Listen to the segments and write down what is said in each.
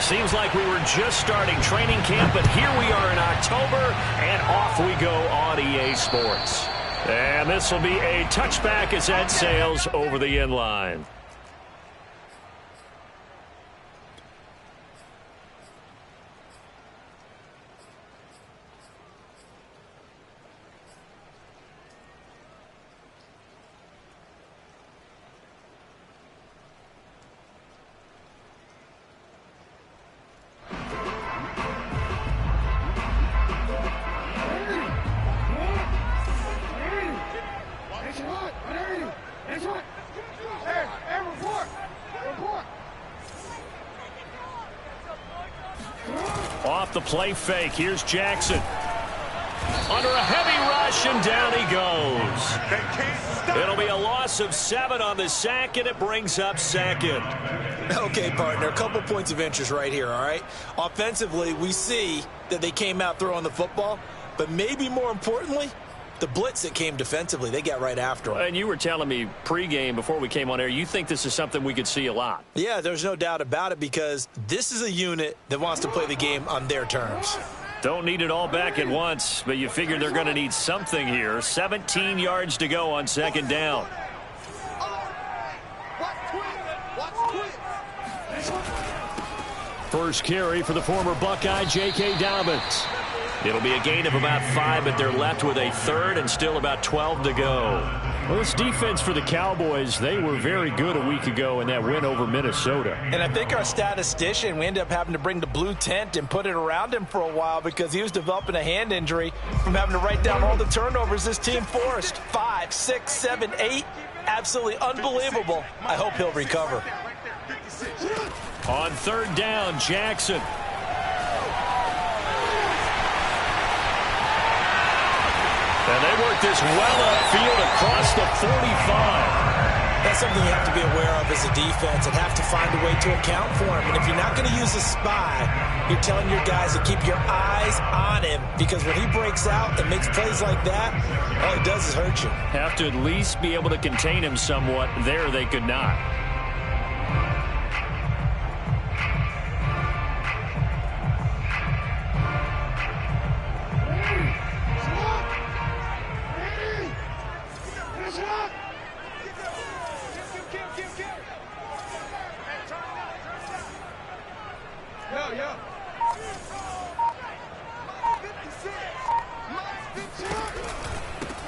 Seems like we were just starting training camp, but here we are in October, and off we go on EA Sports. And this will be a touchback as that sails over the end line. Off the play fake, here's Jackson. Under a heavy rush, and down he goes. It'll be a loss of 7 on the sack, and it brings up second. Okay, partner, a couple points of interest right here, all right? Offensively, we see that they came out throwing the football, but maybe more importantly, the blitz that came defensively, they got right after him. And you were telling me pregame before we came on air, you think this is something we could see a lot. Yeah, there's no doubt about it because this is a unit that wants to play the game on their terms. Don't need it all back at once, but you figure they're going to need something here. 17 yards to go on second down. First carry for the former Buckeye, J.K. Dobbins. It'll be a gain of about 5, but they're left with a third and still about 12 to go. Well, this defense for the Cowboys, they were very good a week ago in that win over Minnesota. And I think our statistician, we ended up having to bring the blue tent and put it around him for a while because he was developing a hand injury from having to write down all the turnovers this team forced. 5, 6, 7, 8. Absolutely unbelievable. I hope he'll recover. On third down, Jackson. And they work this well upfield across the 45. That's something you have to be aware of as a defense and have to find a way to account for him. And if you're not going to use a spy, you're telling your guys to keep your eyes on him because when he breaks out and makes plays like that, all he does is hurt you. Have to at least be able to contain him somewhat. There they could not.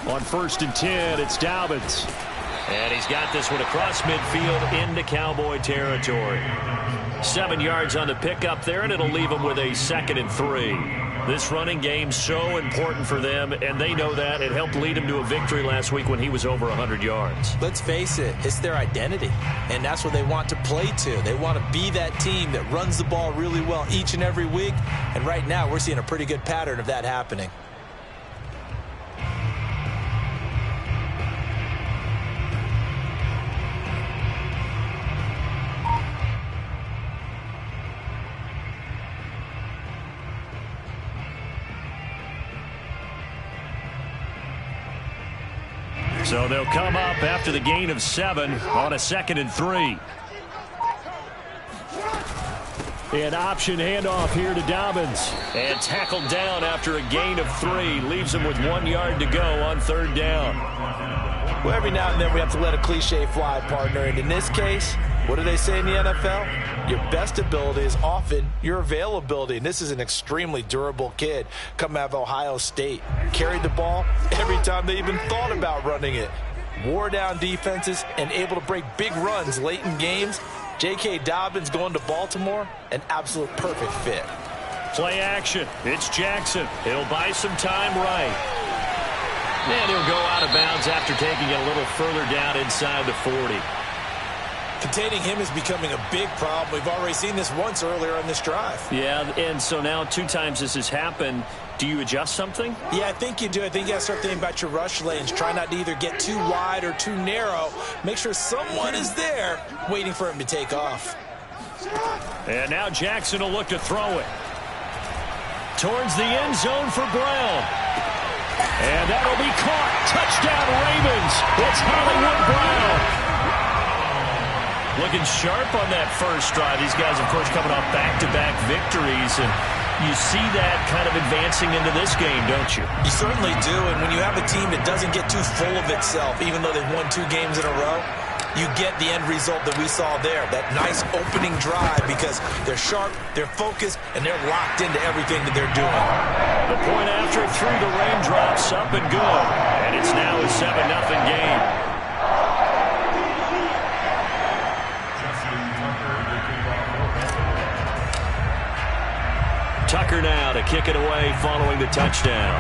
On 1st and 10, it's Dobbins. And he's got this one across midfield into Cowboy territory. 7 yards on the pickup there, and it'll leave them with a 2nd and 3. This running game's so important for them, and they know that. It helped lead them to a victory last week when he was over 100 yards. Let's face it, it's their identity, and that's what they want to play to. They want to be that team that runs the ball really well each and every week, and right now we're seeing a pretty good pattern of that happening. So they'll come up after the gain of 7 on a 2nd and 3. An option handoff here to Dobbins. And tackled down after a gain of 3. Leaves him with 1 yard to go on 3rd down. Well, every now and then we have to let a cliche fly, partner. And in this case, what do they say in the NFL? Your best ability is often your availability. And this is an extremely durable kid coming out of Ohio State. Carried the ball every time they even thought about running it. Wore down defenses and able to break big runs late in games. J.K. Dobbins going to Baltimore, an absolute perfect fit. Play action. It's Jackson. It'll buy some time right. And he'll go out of bounds after taking it a little further down inside the 40. Containing him is becoming a big problem. We've already seen this once earlier on this drive. Yeah, and so now 2 times this has happened. Do you adjust something? Yeah, I think you do. I think you got to start thinking about your rush lanes. Try not to either get too wide or too narrow. Make sure someone is there waiting for him to take off. And now Jackson will look to throw it. Towards the end zone for Brown. And that'll be caught. Touchdown Ravens. It's Hollywood Brown. Looking sharp on that first drive. These guys, of course, coming off back-to-back victories, and you see that kind of advancing into this game, don't you? You certainly do, and when you have a team that doesn't get too full of itself, even though they've won 2 games in a row, you get the end result that we saw there, that nice opening drive, because they're sharp, they're focused, and they're locked into everything that they're doing. The point after through the raindrops, up and good, and it's now a 7-0 game. Tucker now to kick it away following the touchdown.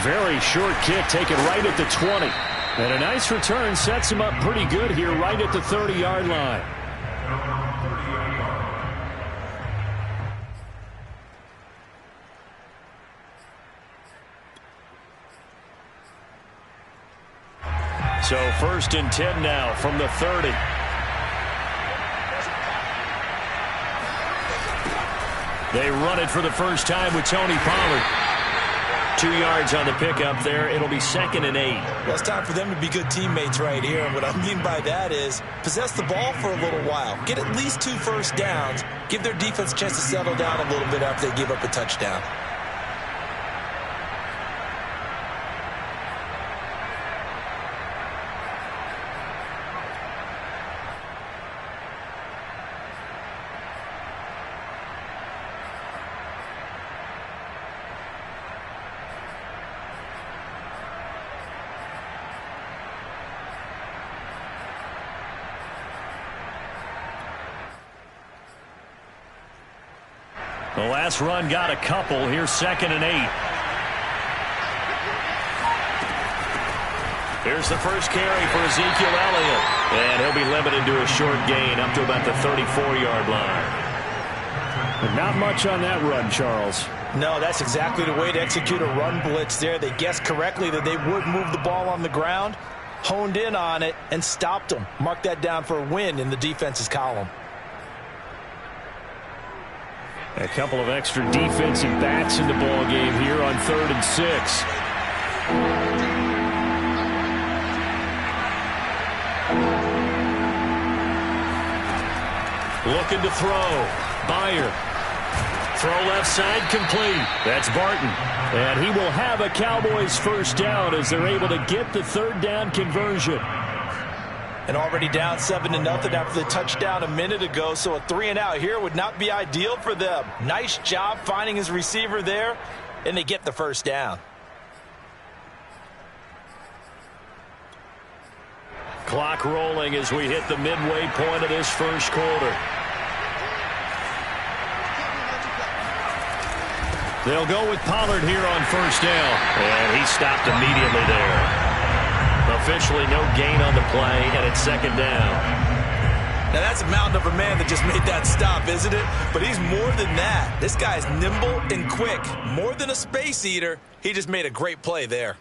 Very short kick taken right at the 20. And a nice return sets him up pretty good here right at the 30-yard line. So 1st and 10 now from the 30. They run it for the first time with Tony Pollard. 2 yards on the pickup there. It'll be 2nd and 8. Well, it's time for them to be good teammates right here. And what I mean by that is possess the ball for a little while. Get at least 2 first downs. Give their defense a chance to settle down a little bit after they give up a touchdown. The last run got a couple. Here's 2nd and 8. Here's the first carry for Ezekiel Elliott. And he'll be limited to a short gain up to about the 34-yard line. But not much on that run, Charles. No, that's exactly the way to execute a run blitz there. They guessed correctly that they would move the ball on the ground, honed in on it, and stopped them. Mark that down for a win in the defense's column. A couple of extra defensive backs in the ball game here on 3rd and 6. Looking to throw. Byer. Throw left side complete. That's Barton. And he will have a Cowboys first down as they're able to get the 3rd down conversion. And already down 7-0 after the touchdown a minute ago, so a 3-and-out here would not be ideal for them. Nice job finding his receiver there, and they get the first down. Clock rolling as we hit the midway point of this first quarter. They'll go with Pollard here on first down. And he stopped immediately there. Officially no gain on the play, and it's 2nd down. Now that's a mountain of a man that just made that stop, isn't it? But he's more than that. This guy's nimble and quick. More than a space eater. He just made a great play there.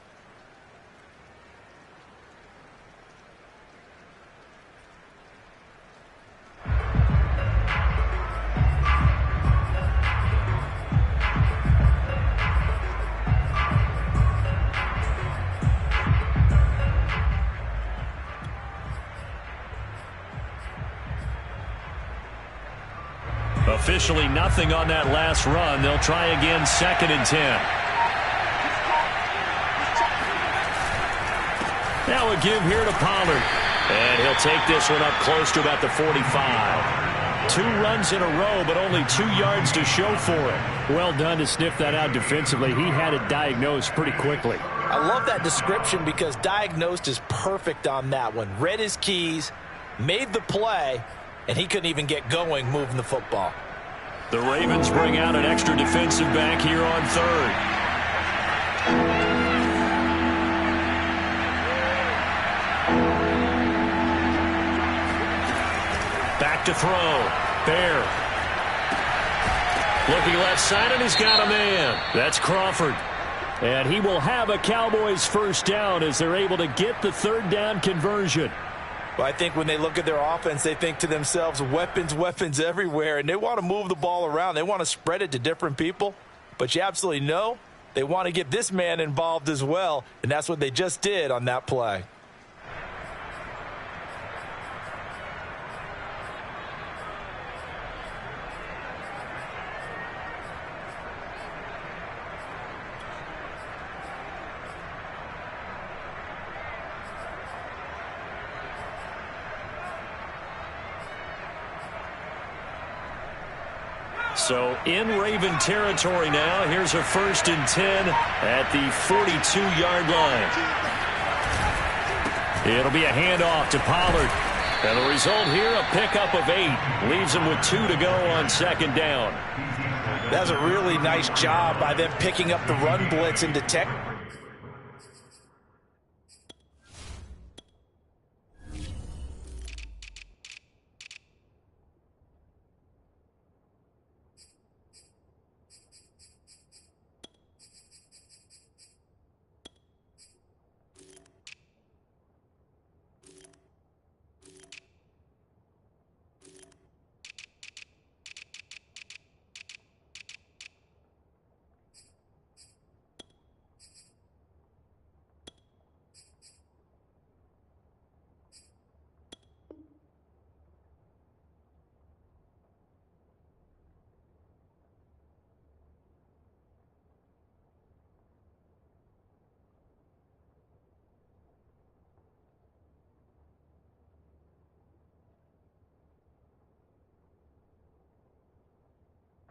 Officially nothing on that last run. They'll try again 2nd and 10. Now a give here to Pollard. And he'll take this one up close to about the 45. 2 runs in a row, but only 2 yards to show for it. Well done to sniff that out defensively. He had it diagnosed pretty quickly. I love that description because diagnosed is perfect on that one. Read his keys, made the play, and he couldn't even get going moving the football. The Ravens bring out an extra defensive back here on 3rd. Back to throw. Bear. Looking left side, and he's got a man. That's Crawford. And he will have a Cowboys first down as they're able to get the 3rd down conversion. Well, I think when they look at their offense, they think to themselves, weapons, weapons everywhere, and they want to move the ball around. They want to spread it to different people, but you absolutely know they want to get this man involved as well, and that's what they just did on that play. So in Raven territory now. Here's a 1st and 10 at the 42-yard line. It'll be a handoff to Pollard. And the result here, a pickup of 8. Leaves him with 2 to go on 2nd down. That's a really nice job by them picking up the run blitz and detect.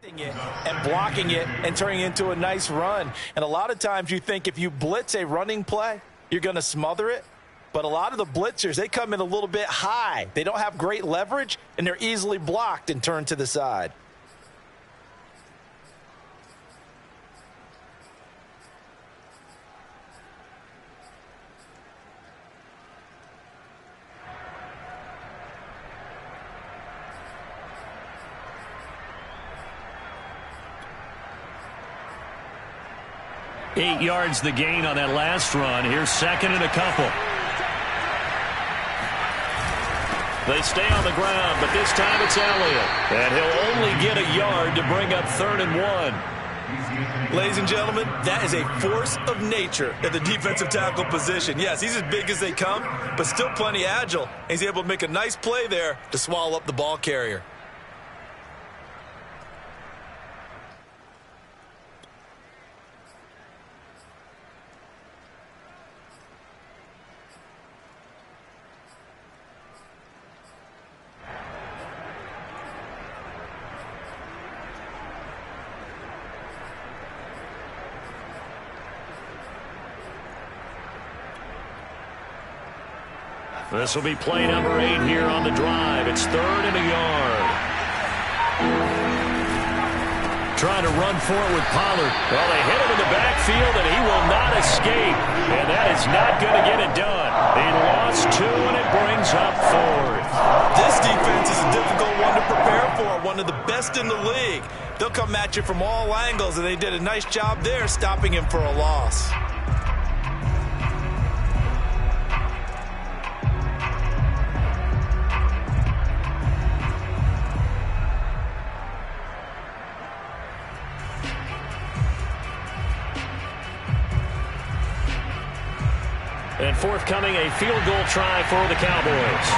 It and blocking it and turning it into a nice run. And a lot of times you think if you blitz a running play, you're going to smother it. But a lot of the blitzers, they come in a little bit high. They don't have great leverage, and they're easily blocked and turned to the side. Eight yards the gain on that last run. Here's 2nd and a couple. They stay on the ground, but this time it's Elliott. And he'll only get a yard to bring up 3rd and 1. Ladies and gentlemen, that is a force of nature at the defensive tackle position. Yes, he's as big as they come, but still plenty agile. He's able to make a nice play there to swallow up the ball carrier. This will be play number 8 here on the drive. It's 3rd and a yard. Trying to run for it with Pollard. Well, they hit him in the backfield, and he will not escape. And that is not going to get it done. He lost 2, and it brings up 4th. This defense is a difficult one to prepare for, one of the best in the league. They'll come at you from all angles, and they did a nice job there stopping him for a loss. And forthcoming, a field goal try for the Cowboys.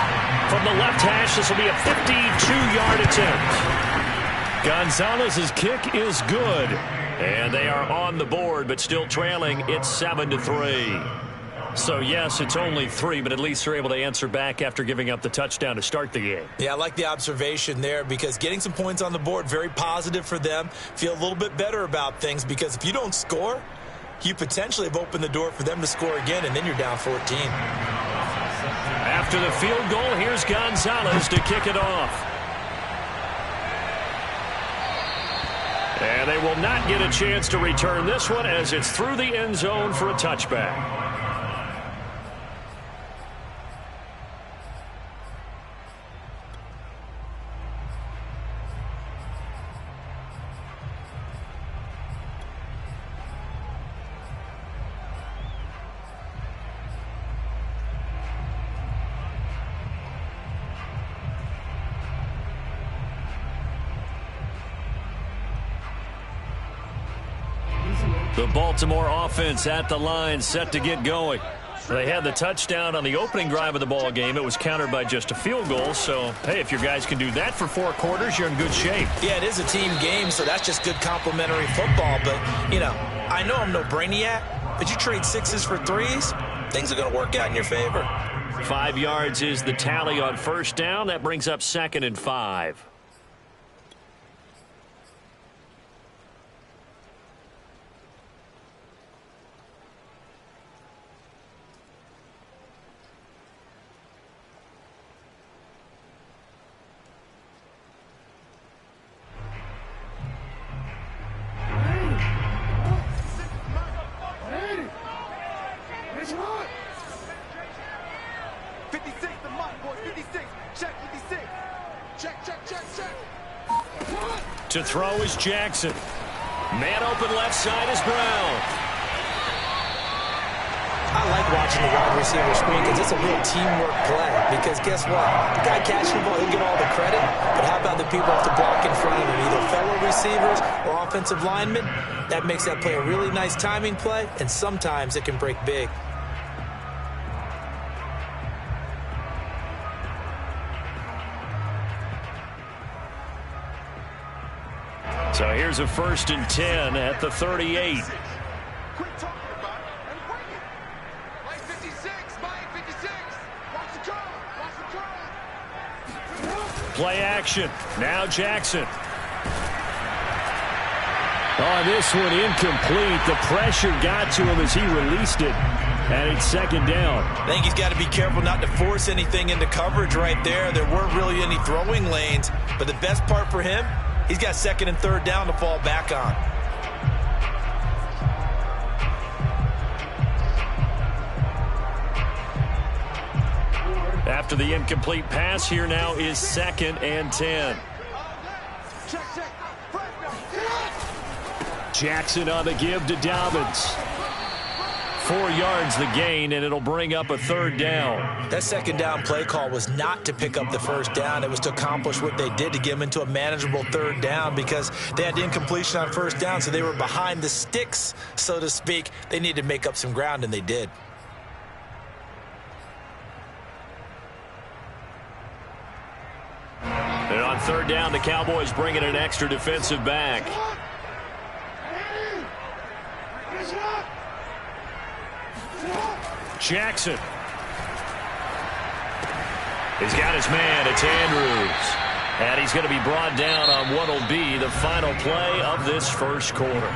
From the left hash, this will be a 52-yard attempt. Gonzalez's kick is good. And they are on the board, but still trailing. It's 7-3. So, yes, it's only 3, but at least they're able to answer back after giving up the touchdown to start the game. Yeah, I like the observation there because getting some points on the board, very positive for them. Feel a little bit better about things because if you don't score, you potentially have opened the door for them to score again, and then you're down 14. After the field goal, here's Gonzalez to kick it off. And they will not get a chance to return this one as it's through the end zone for a touchback. The Baltimore offense at the line, set to get going. They had the touchdown on the opening drive of the ball game. It was countered by just a field goal. So, hey, if your guys can do that for 4 quarters, you're in good shape. Yeah, it is a team game, so that's just good complimentary football. But, you know, I know I'm no brainiac, but you trade 6s for 3s, things are going to work out in your favor. 5 yards is the tally on first down. That brings up 2nd and 5. 56, the mic, boy, 56. Check 56. Check. To throw is Jackson. Man open left side is Brown. I like watching the wide receiver screen because it's a real teamwork play. Because guess what? The guy catching the ball, he'll get all the credit. But how about the people off the block in front of him? Either fellow receivers or offensive linemen. That makes that play a really nice timing play, and sometimes it can break big. So here's a 1st and 10 at the 38. Quit talking about it and bring it. Mike 56, Mike 56. Watch the curl. Play action. Now Jackson. On this one, incomplete. The pressure got to him as he released it. And it's 2nd down. I think he's got to be careful not to force anything into coverage right there. There weren't really any throwing lanes. But the best part for him, he's got 2nd and 3rd down to fall back on. After the incomplete pass, here now is 2nd and 10. Jackson on the give to Dobbins. 4 yards the gain, and it'll bring up a 3rd down. That 2nd down play call was not to pick up the 1st down. It was to accomplish what they did to get them into a manageable 3rd down because they had incompletion on 1st down, so they were behind the sticks, so to speak. They needed to make up some ground, and they did. And on 3rd down, the Cowboys bring in an extra defensive back. Jackson. He's got his man. It's Andrews. And he's going to be brought down on what will be the final play of this 1st quarter.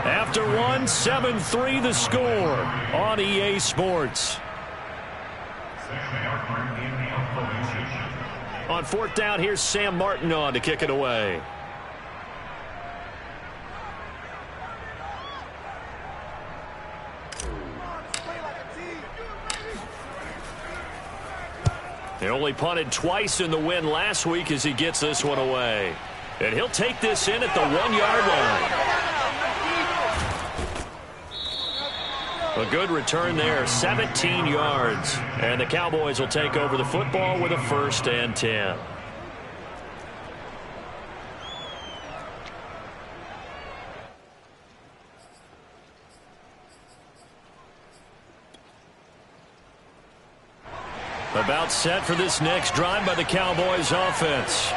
After 1, 7-3 the score on EA Sports. On 4th down, here's Sam Martin on to kick it away. They only punted twice in the win last week as he gets this one away. And he'll take this in at the 1-yard line. A good return there, 17 yards. And the Cowboys will take over the football with a 1st and 10. About set for this next drive by the Cowboys offense.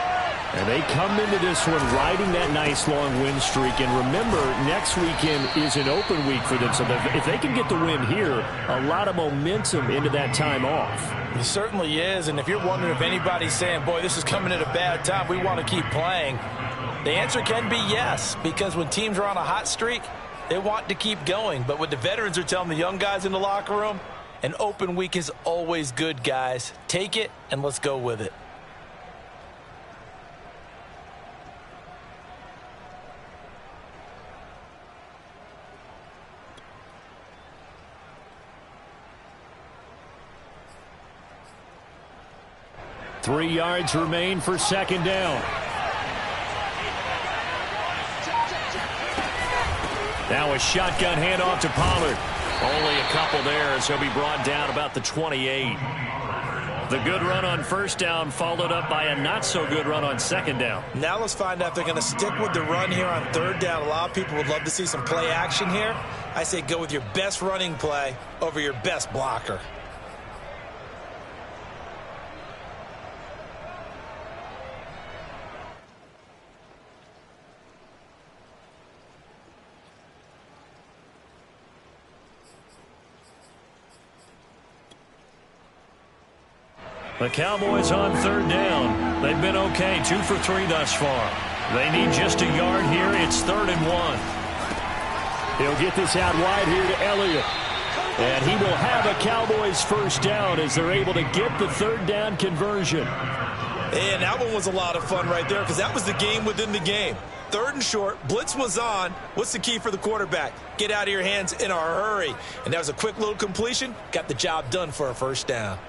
And they come into this one riding that nice long win streak. And remember, next weekend is an open week for them. So if they can get the win here, a lot of momentum into that time off. It certainly is. And if you're wondering if anybody's saying, boy, this is coming at a bad time, we want to keep playing, the answer can be yes. Because when teams are on a hot streak, they want to keep going. But what the veterans are telling the young guys in the locker room, an open week is always good, guys. Take it, and let's go with it. Three yards remain for 2nd down. Now a shotgun handoff to Pollard. Only a couple there as he'll be brought down about the 28. The good run on 1st down followed up by a not-so-good run on 2nd down. Now let's find out if they're going to stick with the run here on 3rd down. A lot of people would love to see some play action here. I say go with your best running play over your best blocker. The Cowboys on 3rd down. They've been okay, 2 for 3 thus far. They need just a yard here. It's 3rd and 1. He'll get this out wide here to Elliott. And he will have a Cowboys 1st down as they're able to get the 3rd down conversion. And that one was a lot of fun right there because that was the game within the game. 3rd and short, blitz was on. What's the key for the quarterback? Get out of your hands in a hurry. And that was a quick little completion. Got the job done for a 1st down.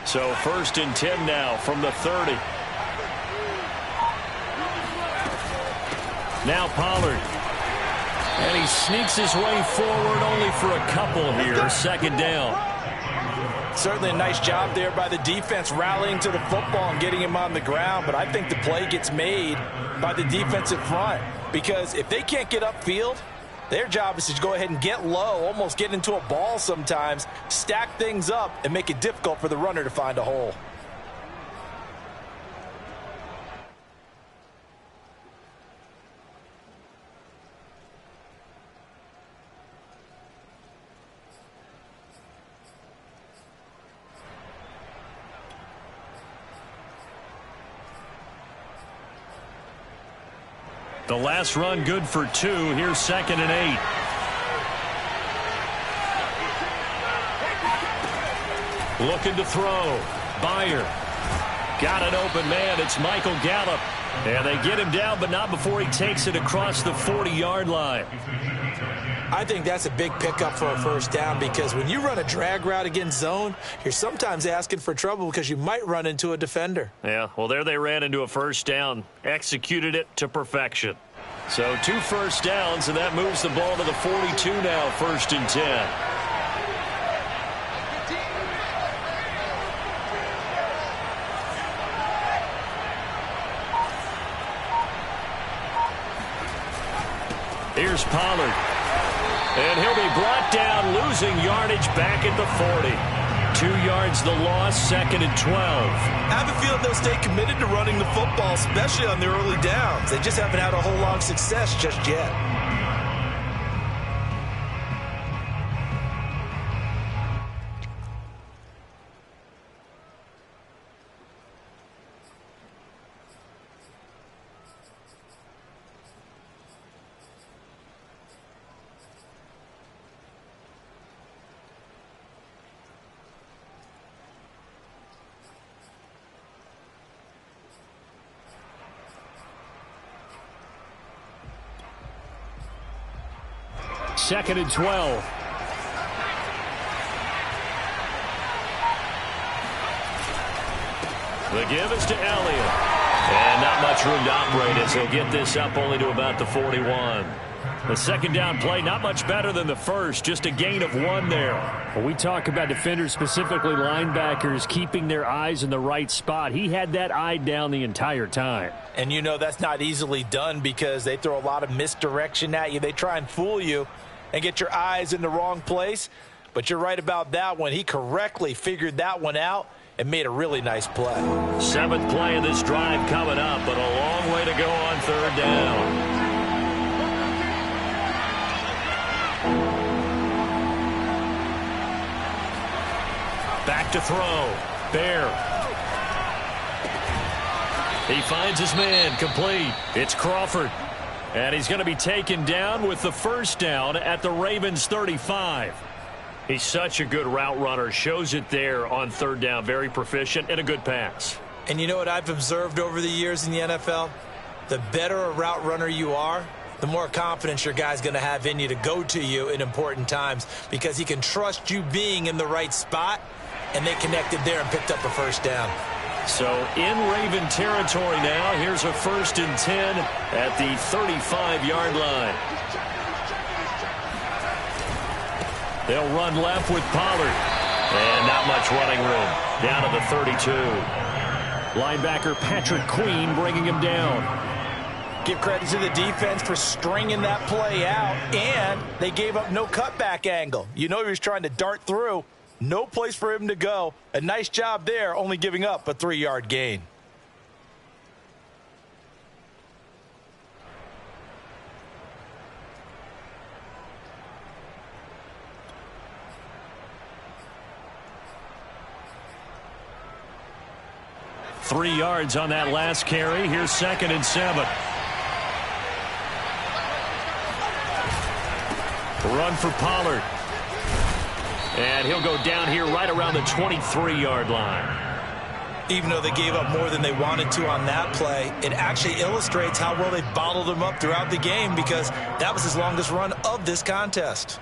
So 1st and 10 now from the 30. Now Pollard. And he sneaks his way forward only for a couple here. 2nd down. Certainly a nice job there by the defense rallying to the football and getting him on the ground. But I think the play gets made by the defensive front. Because if they can't get upfield, their job is to go ahead and get low, almost get into a ball sometimes, stack things up, and make it difficult for the runner to find a hole. The last run good for 2. Here's 2nd and 8. Looking to throw. Byer. Got an open man. It's Michael Gallup. And they get him down, but not before he takes it across the 40-yard line. I think that's a big pickup for a 1st down because when you run a drag route against zone, you're sometimes asking for trouble because you might run into a defender. Yeah, well, there they ran into a 1st down. Executed it to perfection. So 2 1st downs, and that moves the ball to the 42 now, 1st and 10. Here's Pollard. And he'll be brought down, losing yardage back at the 40. 2 yards the loss, 2nd and 12. I have a feeling they'll stay committed to running the football, especially on the early downs. They just haven't had a whole lot of success just yet. Second and 12. The give is to Elliott. And not much room to operate as he'll get this up only to about the 41. The 2nd down play, not much better than the 1st, just a gain of 1 there. Well, we talk about defenders, specifically linebackers, keeping their eyes in the right spot. He had that eye down the entire time. And you know that's not easily done because they throw a lot of misdirection at you. They try and fool you and get your eyes in the wrong place. But you're right about that one. He correctly figured that one out and made a really nice play. 7th play of this drive coming up, but a long way to go on 3rd down. Back to throw. Bear. He finds his man. Complete. It's Crawford. And he's going to be taken down with the 1st down at the Ravens 35. He's such a good route runner. Shows it there on 3rd down. Very proficient and a good pass. And you know what I've observed over the years in the NFL? The better a route runner you are, the more confidence your guy's going to have in you to go to you in important times because he can trust you being in the right spot, and they connected there and picked up a 1st down. So in Raven territory now. Here's a 1st and 10 at the 35-yard line. They'll run left with Pollard. And not much running room. Down to the 32. Linebacker Patrick Queen bringing him down. Give credit to the defense for stringing that play out, and they gave up no cutback angle. You know he was trying to dart through. No place for him to go. A nice job there, only giving up a 3-yard gain. Three yards on that last carry. Here's 2nd and 7. Run for Pollard. And he'll go down here right around the 23-yard line. Even though they gave up more than they wanted to on that play, it actually illustrates how well they bottled him up throughout the game because that was his longest run of this contest.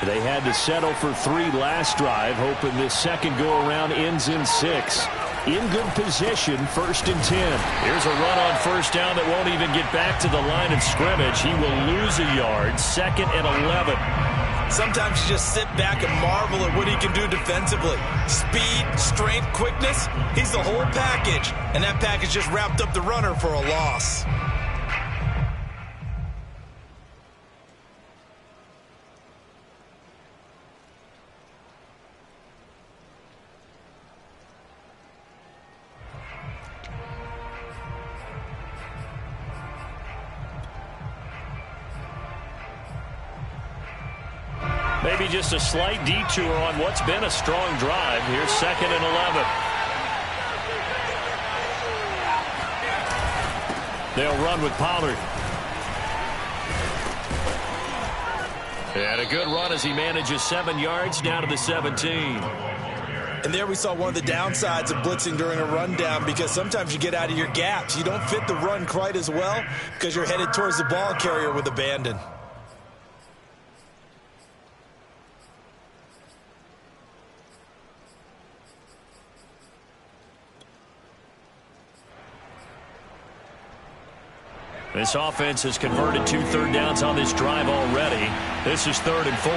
They had to settle for 3 last drive, hoping this second go-around ends in 6. In good position, 1st and 10. Here's a run on 1st down that won't even get back to the line of scrimmage. He will lose a yard, 2nd and 11. Sometimes you just sit back and marvel at what he can do defensively. Speed, strength, quickness, he's the whole package. And that package just wrapped up the runner for a loss. Maybe just a slight detour on what's been a strong drive. Here's 2nd and 11. They'll run with Pollard. And a good run as he manages 7 yards down to the 17. And there we saw one of the downsides of blitzing during a rundown, because sometimes you get out of your gaps. You don't fit the run quite as well because you're headed towards the ball carrier with abandon. This offense has converted 2 third downs on this drive already. This is 3rd and 4.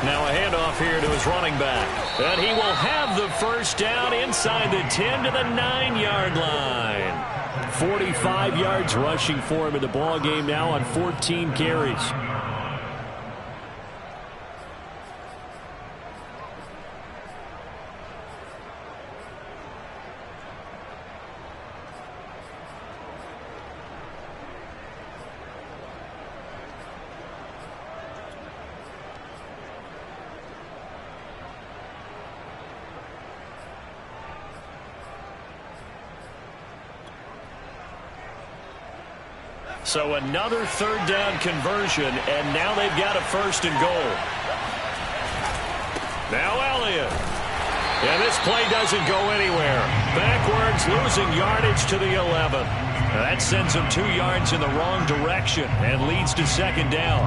Now a handoff here to his running back. And he will have the 1st down inside the 10 to the 9-yard line. 45 yards rushing for him in the ball game now on 14 carries. So another 3rd down conversion, and now they've got a 1st and goal. Now Elliott. And this play doesn't go anywhere. Backwards, losing yardage to the 11. That sends them 2 yards in the wrong direction and leads to 2nd down.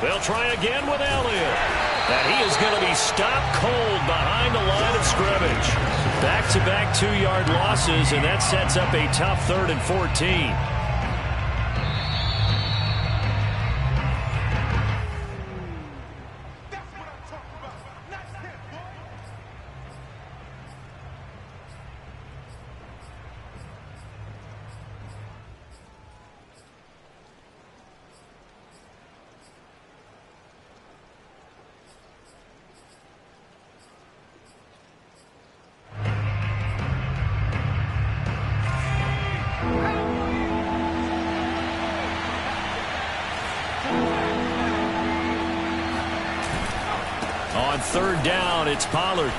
They'll try again with Elliott. And he is going to be stopped cold behind the line of scrimmage. Back-to-back 2-yard losses, and that sets up a tough 3rd and 14. On 3rd down, it's Pollard.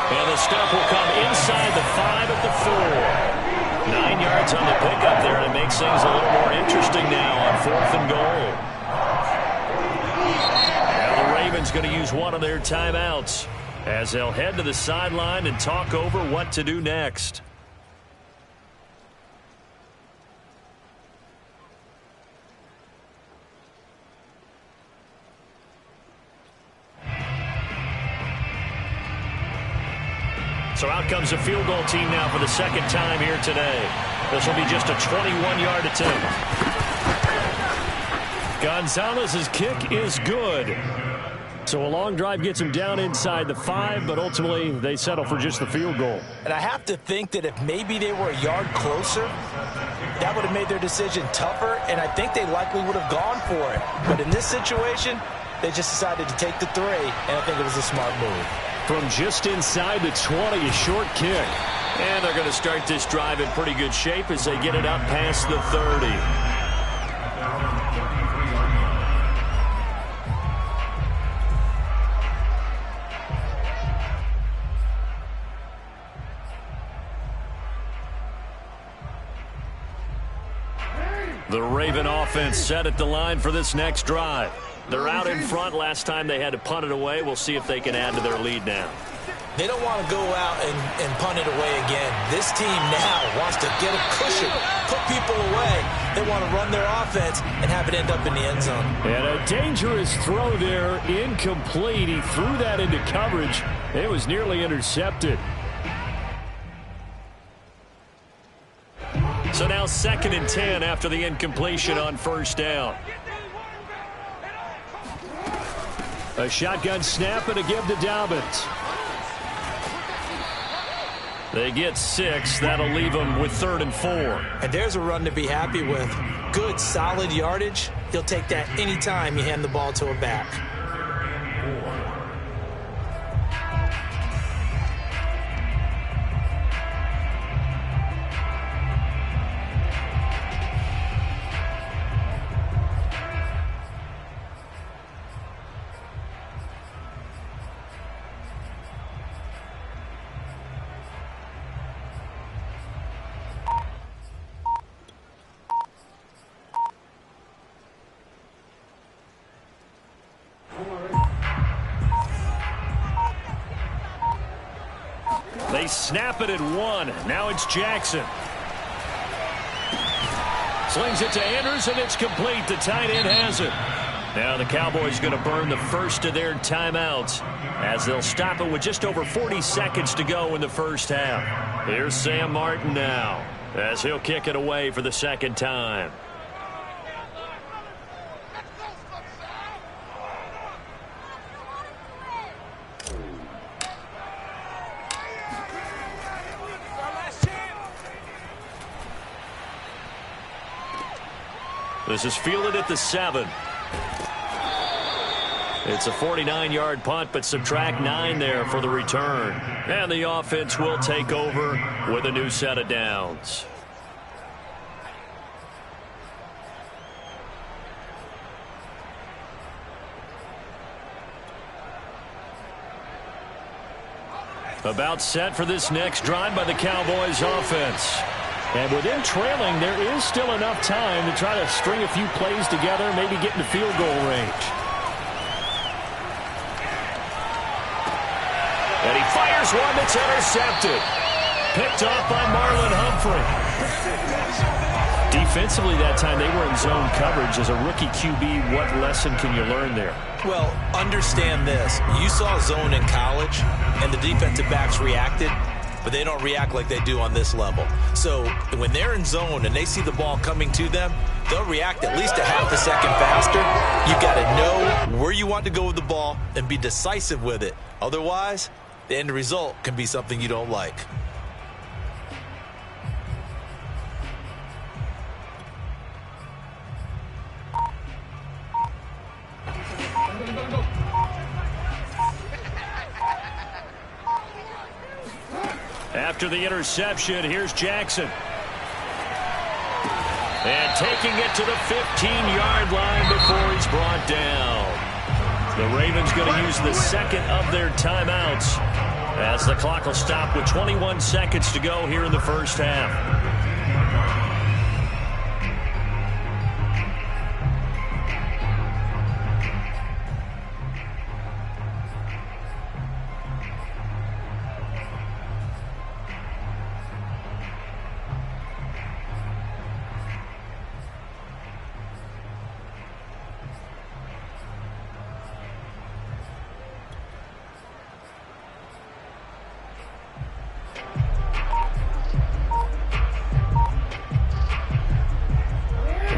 And the stop will come inside the 5 at the 4. 9 yards on the pickup there, and it makes things a little more interesting now on 4th and goal. Now the Ravens going to use one of their timeouts as they'll head to the sideline and talk over what to do next. So out comes a field goal team now for the 2nd time here today. This will be just a 21-yard attempt. Gonzalez's kick is good. So a long drive gets him down inside the 5, but ultimately they settle for just the field goal. And I have to think that if maybe they were a yard closer, that would have made their decision tougher, and I think they likely would have gone for it. But in this situation, they just decided to take the 3, and I think it was a smart move. From just inside the 20, a short kick. And they're going to start this drive in pretty good shape as they get it up past the 30. The Raven offense set at the line for this next drive. They're out in front. Last time they had to punt it away. We'll see if they can add to their lead now. They don't want to go out and punt it away again. This team now wants to get a cushion, put people away. They want to run their offense and have it end up in the end zone. And a dangerous throw there, incomplete. He threw that into coverage. It was nearly intercepted. So now 2nd and 10 after the incompletion on first down. A shotgun snap and a give to Dobbins. They get 6. That'll leave them with 3rd and 4. And there's a run to be happy with. Good, solid yardage. He'll take that anytime you hand the ball to a back. They snap it at 1. Now it's Jackson. Slings it to Andrews, and it's complete. The tight end has it. Now the Cowboys going to burn the first of their timeouts as they'll stop it with just over 40 seconds to go in the first half. Here's Sam Martin now as he'll kick it away for the 2nd time. This is fielded at the 7. It's a 49-yard punt, but subtract 9 there for the return. And the offense will take over with a new set of downs. About set for this next drive by the Cowboys offense. And with them trailing, there is still enough time to try to string a few plays together, maybe get into field goal range. And he fires one that's intercepted. Picked off by Marlon Humphrey. Defensively that time, they were in zone coverage. As a rookie QB, what lesson can you learn there? Well, understand this. You saw zone in college, and the defensive backs reacted. But they don't react like they do on this level. So when they're in zone and they see the ball coming to them, they'll react at least a half a second faster. You've got to know where you want to go with the ball and be decisive with it. Otherwise, the end result can be something you don't like. After the interception, here's Jackson. And taking it to the 15-yard line before he's brought down. The Ravens going to use the 2nd of their timeouts as the clock will stop with 21 seconds to go here in the first half.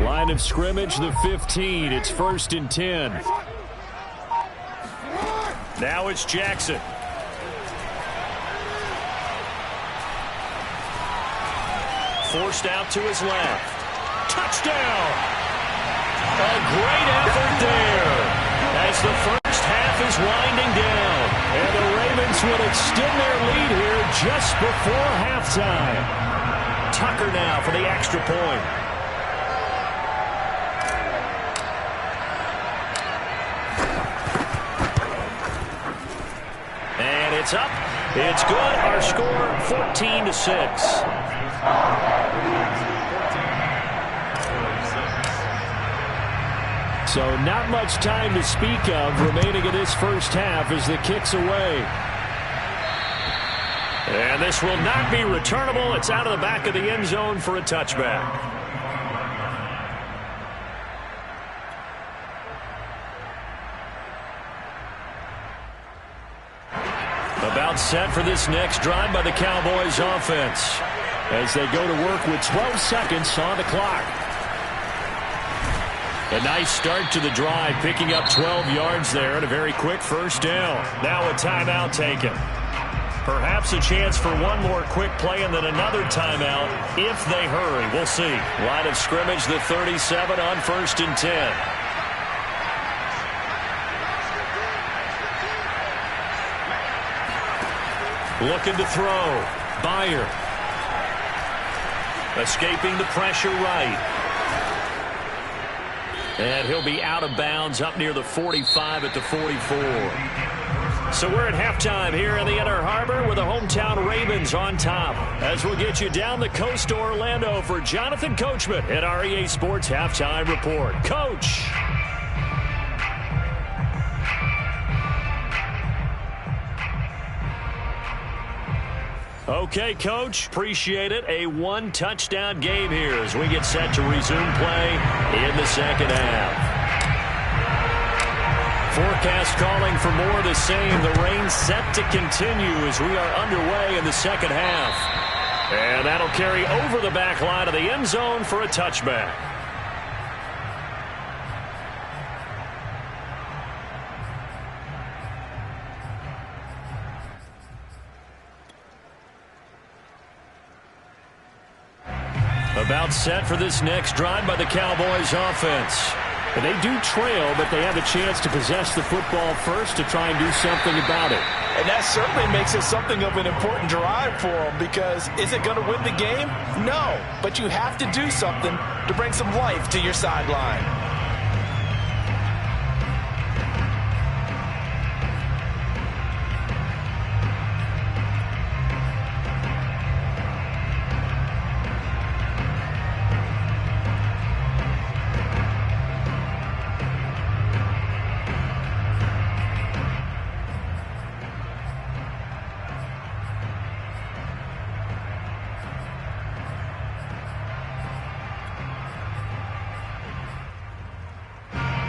Line of scrimmage, the 15. It's 1st and 10. Now it's Jackson. Forced out to his left. Touchdown! A great effort there as the first half is winding down. And the Ravens will extend their lead here just before halftime. Tucker now for the extra point. It's up. It's good. Our score 14-6. So not much time to speak of remaining in this first half as the kick's away. And this will not be returnable. It's out of the back of the end zone for a touchback. About set for this next drive by the Cowboys offense as they go to work with 12 seconds on the clock. A nice start to the drive, picking up 12 yards there and a very quick first down. Now a timeout taken. Perhaps a chance for one more quick play and then another timeout if they hurry. We'll see. Line of scrimmage, the 37 on 1st and 10. Looking to throw. Byer. Escaping the pressure right. And he'll be out of bounds up near the 45 at the 44. So we're at halftime here in the Inner Harbor with the hometown Ravens on top. As we'll get you down the coast to Orlando for Jonathan Coachman at our EA Sports Halftime Report. Coach. Okay, Coach, appreciate it. A one-touchdown game here as we get set to resume play in the second half. Forecast calling for more of the same. The rain set to continue as we are underway in the second half. And that'll carry over the back line of the end zone for a touchback. About set for this next drive by the Cowboys offense. And they do trail, but they have a chance to possess the football first to try and do something about it. And that certainly makes it something of an important drive for them because is it going to win the game? No, but you have to do something to bring some life to your sideline.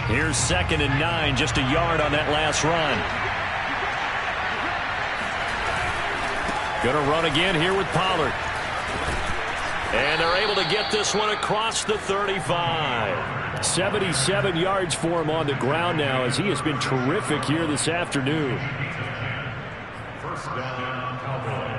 Here's 2nd and 9, just a yard on that last run. Going to run again here with Pollard. And they're able to get this one across the 35. 77 yards for him on the ground now as he has been terrific here this afternoon. First down, Cowboys.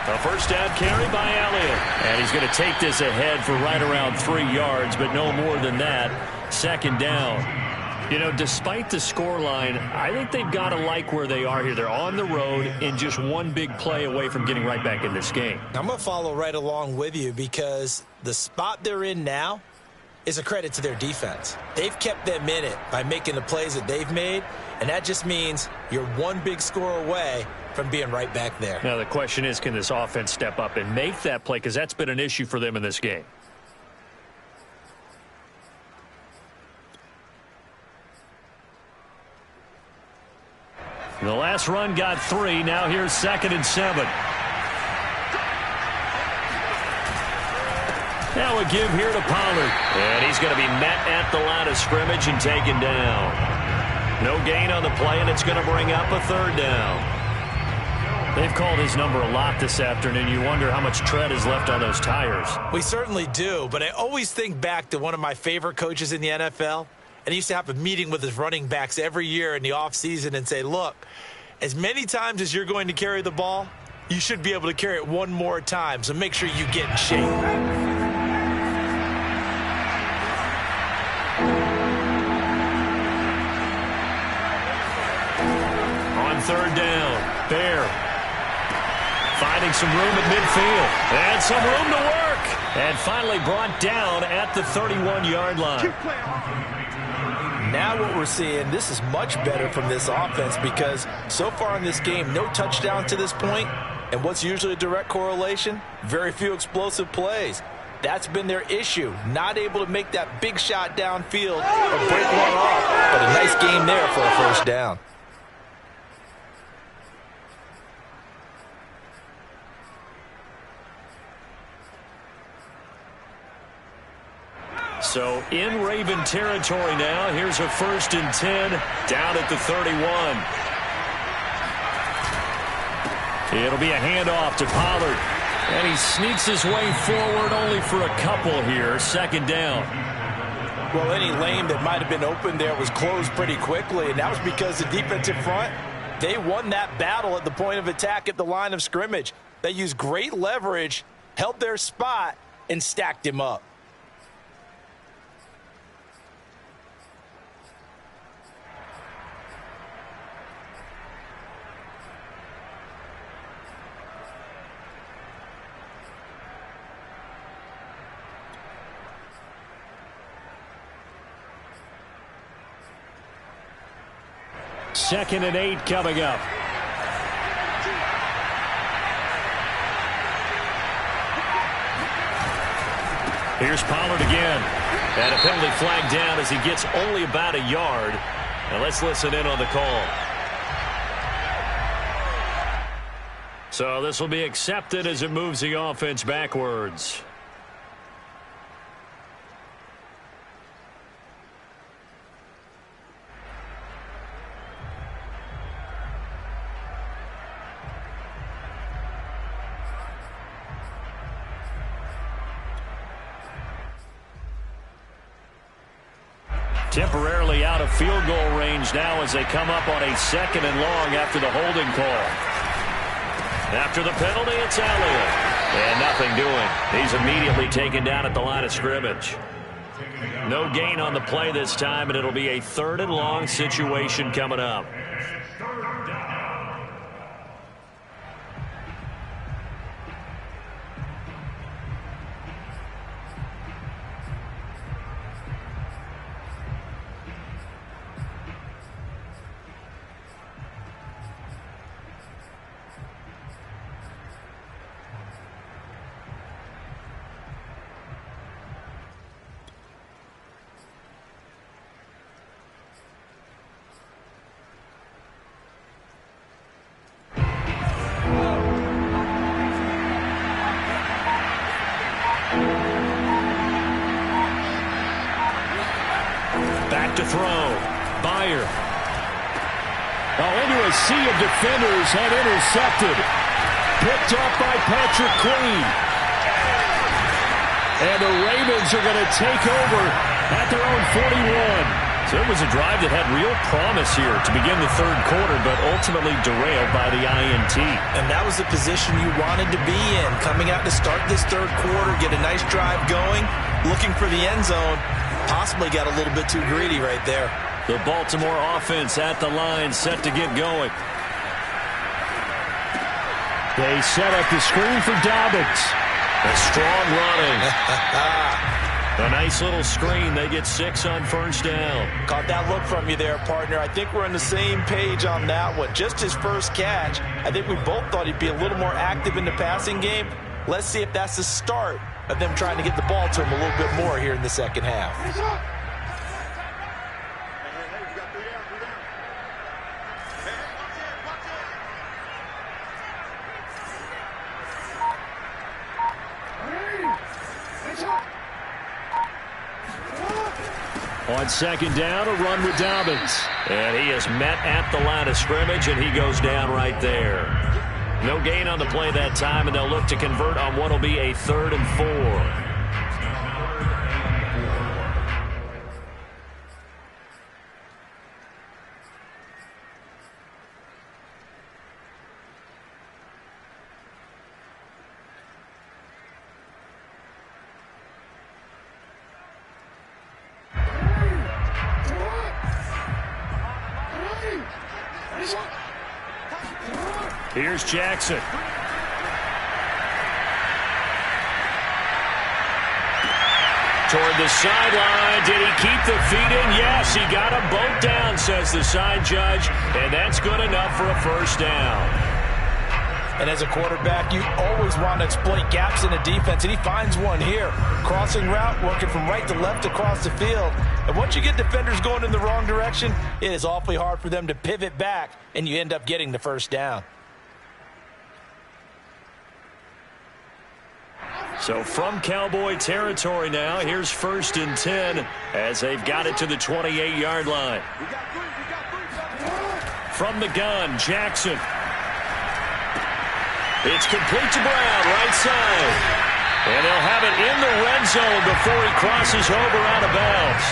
A first down carry by Elliott. And he's going to take this ahead for right around 3 yards, but no more than that. 2nd down. You know, despite the scoreline, I think they've got to like where they are here. They're on the road and just one big play away from getting right back in this game. I'm going to follow right along with you because the spot they're in now is a credit to their defense. They've kept them in it by making the plays that they've made, and that just means you're one big score away from being right back there. Now the question is, can this offense step up and make that play? Because that's been an issue for them in this game. The last run got 3. Now here's 2nd and 7. Now a give here to Pollard. And he's going to be met at the line of scrimmage and taken down. No gain on the play, and it's going to bring up a 3rd down. They've called his number a lot this afternoon. You wonder how much tread is left on those tires. We certainly do, but I always think back to one of my favorite coaches in the NFL, and he used to have a meeting with his running backs every year in the offseason and say, look, as many times as you're going to carry the ball, you should be able to carry it one more time, so make sure you get in shape. third down. Bear finding some room at midfield. And some room to work. And finally brought down at the 31-yard line. Now what we're seeing, this is much better from this offense because so far in this game, no touchdown to this point. And what's usually a direct correlation? Very few explosive plays. That's been their issue. Not able to make that big shot downfield or break one off. But a nice game there for a first down. So in Raven territory now. Here's a 1st and 10 down at the 31. It'll be a handoff to Pollard. And he sneaks his way forward only for a couple here. 2nd down. Well, any lane that might have been open there was closed pretty quickly, and that was because the defensive front, they won that battle at the point of attack at the line of scrimmage. They used great leverage, held their spot, and stacked him up. Second and 8 coming up. Here's Pollard again. And a penalty flag down as he gets only about a yard. Now let's listen in on the call. So this will be accepted as it moves the offense backwards. Temporarily out of field goal range now as they come up on a 2nd and long after the holding call. After the penalty, it's Elliott. And nothing doing. He's immediately taken down at the line of scrimmage. No gain on the play this time, and it'll be a 3rd and long situation coming up. To throw. Byer. Into a sea of defenders and intercepted. Picked up by Patrick Queen. And the Ravens are going to take over at their own 41. So it was a drive that had real promise here to begin the 3rd quarter, but ultimately derailed by the INT. And that was the position you wanted to be in. Coming out to start this 3rd quarter, get a nice drive going, looking for the end zone. Possibly got a little bit too greedy right there. The Baltimore offense at the line, set to get going. They set up the screen for Dobbins. A strong running. A nice little screen. They get 6 on 1st down. Caught that look from you there, partner. I think we're on the same page on that one. Just his first catch. I think we both thought he'd be a little more active in the passing game. Let's see if that's the start of them trying to get the ball to him a little bit more here in the 2nd half. On 2nd down, a run with Dobbins. And he is met at the line of scrimmage, and he goes down right there. No gain on the play that time, and they'll look to convert on what will be a 3rd and 4. Here's Jackson. Toward the sideline. Did he keep the feet in? Yes, he got them both down, says the side judge. And that's good enough for a first down. And as a quarterback, you always want to exploit gaps in the defense, and he finds one here. Crossing route, working from right to left across the field. And once you get defenders going in the wrong direction, it is awfully hard for them to pivot back, and you end up getting the first down. So from Cowboy territory now, here's 1st and 10 as they've got it to the 28-yard line. From the gun, Jackson. It's complete to Brown, right side. And they'll have it in the red zone before he crosses over out of bounds.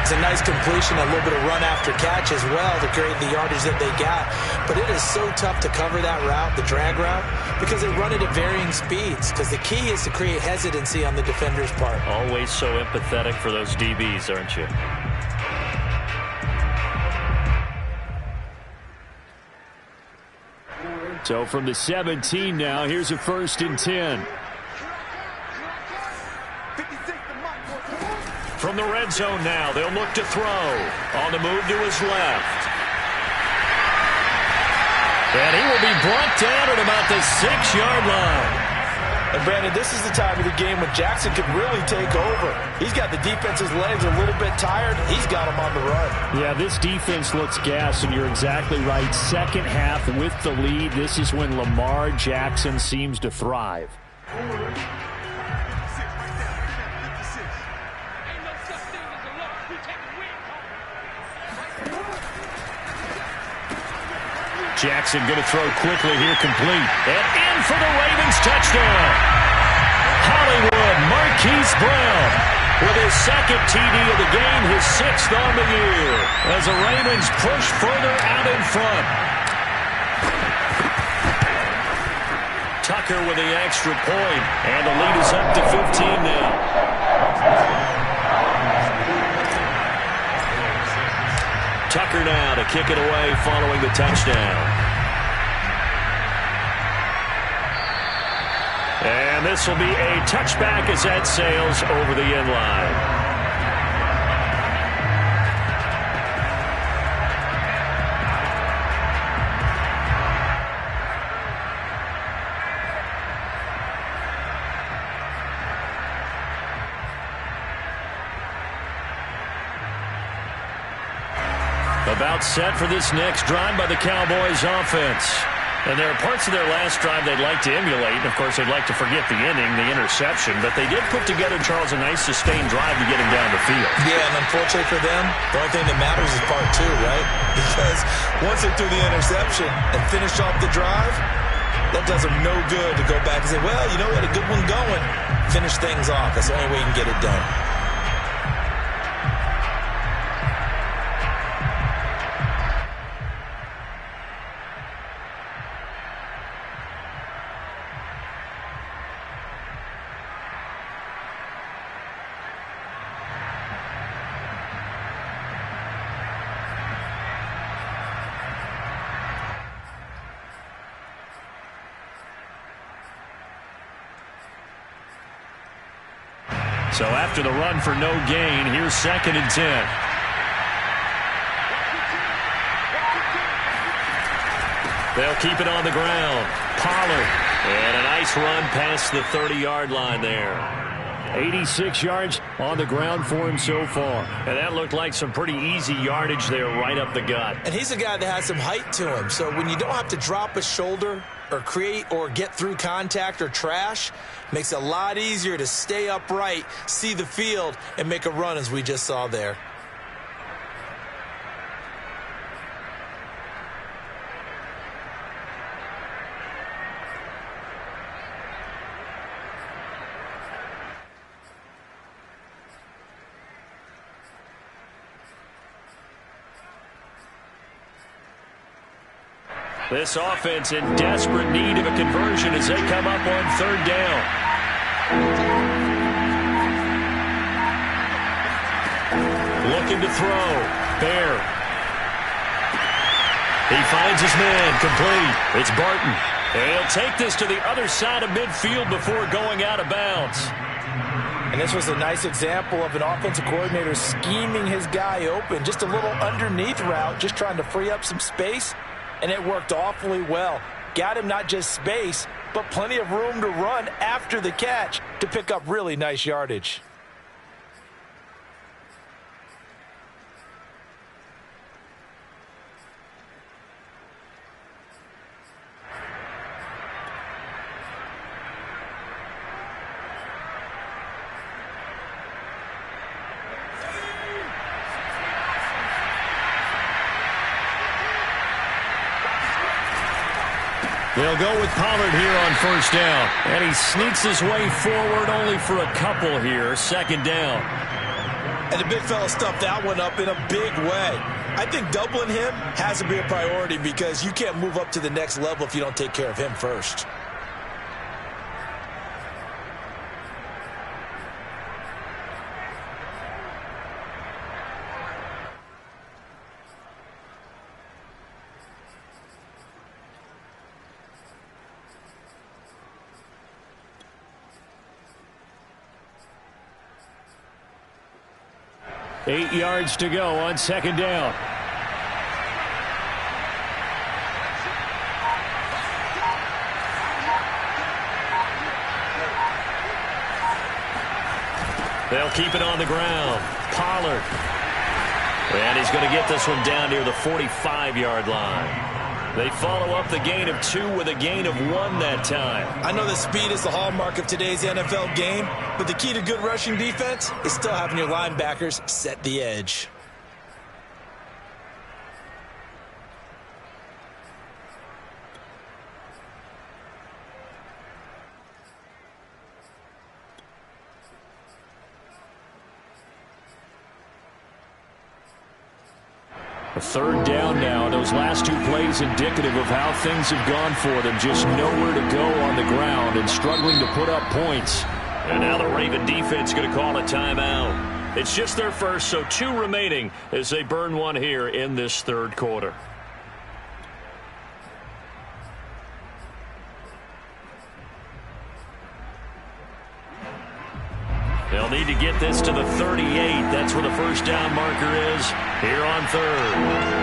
It's a nice completion, a little bit of run after catch as well to create the yardage that they got. But it is so tough to cover that route, the drag route, because they run it at varying speeds. Because the key is to create hesitancy on the defender's part. Always so empathetic for those DBs, aren't you? So from the 17 now, here's a 1st and 10. From the red zone now, they'll look to throw. On the move to his left. And he will be brought down at about the 6-yard line. And Brandon, this is the time of the game when Jackson could really take over. He's got the defense's legs a little bit tired. He's got them on the run. Yeah, this defense looks gassed, and you're exactly right. Second half with the lead, this is when Lamar Jackson seems to thrive. Jackson going to throw quickly here, complete. And in for the Ravens touchdown. Hollywood Marquise Brown with his second TD of the game, his 6th on the year, as the Ravens push further out in front. Tucker with the extra point, and the lead is up to 15 now. Tucker now to kick it away following the touchdown. And this will be a touchback as that sails over the end line. About set for this next drive by the Cowboys offense. And there are parts of their last drive they'd like to emulate. And, of course, they'd like to forget the inning, the interception. But they did put together, Charles, a nice sustained drive to get him down the field. Yeah, and unfortunately for them, the only thing that matters is part 2, right? Because once they threw the interception and finished off the drive, that does them no good to go back and say, well, you know what, a good one going. Finish things off. That's the only way you can get it done. So after the run for no gain, here's 2nd and 10. They'll keep it on the ground. Pollard. And a nice run past the 30-yard line there. 86 yards on the ground for him so far. And that looked like some pretty easy yardage there right up the gut. And he's a guy that has some height to him. So when you don't have to drop a shoulder or create or get through contact or trash, makes it a lot easier to stay upright, see the field, and make a run as we just saw there. This offense in desperate need of a conversion as they come up on 3rd down. Looking to throw. Bear. He finds his man, complete. It's Barton. And he'll take this to the other side of midfield before going out of bounds. And this was a nice example of an offensive coordinator scheming his guy open. Just a little underneath route, just trying to free up some space. And it worked awfully well. Got him not just space, but plenty of room to run after the catch to pick up really nice yardage. They'll go with Pollard here on first down. And he sneaks his way forward only for a couple here. Second down. And the big fella stuffed that one up in a big way. I think doubling him has to be a priority because you can't move up to the next level if you don't take care of him first. Eight yards to go on second down. They'll keep it on the ground. Pollard. And he's going to get this one down near the 45-yard line. They follow up the gain of 2 with a gain of 1 that time. I know that speed is the hallmark of today's NFL game, but the key to good rushing defense is still having your linebackers set the edge. A third down now. Those last 2 plays indicative of how things have gone for them. Just nowhere to go on the ground and struggling to put up points. And now the Raven defense going to call a timeout. It's just their first, so 2 remaining as they burn one here in this third quarter. They'll need to get this to the 38. That's where the first down marker is here on third.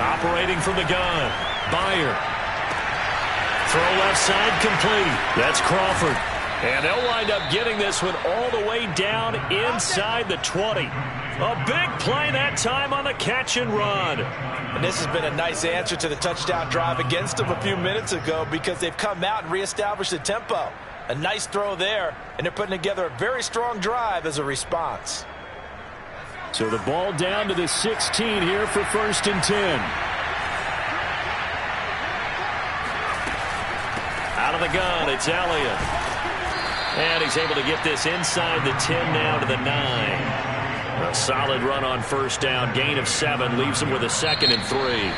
Operating from the gun. Byer. Throw left side complete. That's Crawford. And they'll wind up getting this one all the way down inside the 20. A big play that time on the catch and run. And this has been a nice answer to the touchdown drive against them a few minutes ago because they've come out and reestablished the tempo. A nice throw there, and they're putting together a very strong drive as a response. So the ball down to the 16 here for first and 10. Out of the gun, it's Elliott. And he's able to get this inside the 10 now to the 9. A solid run on first down. Gain of 7 leaves him with a 2nd and 3.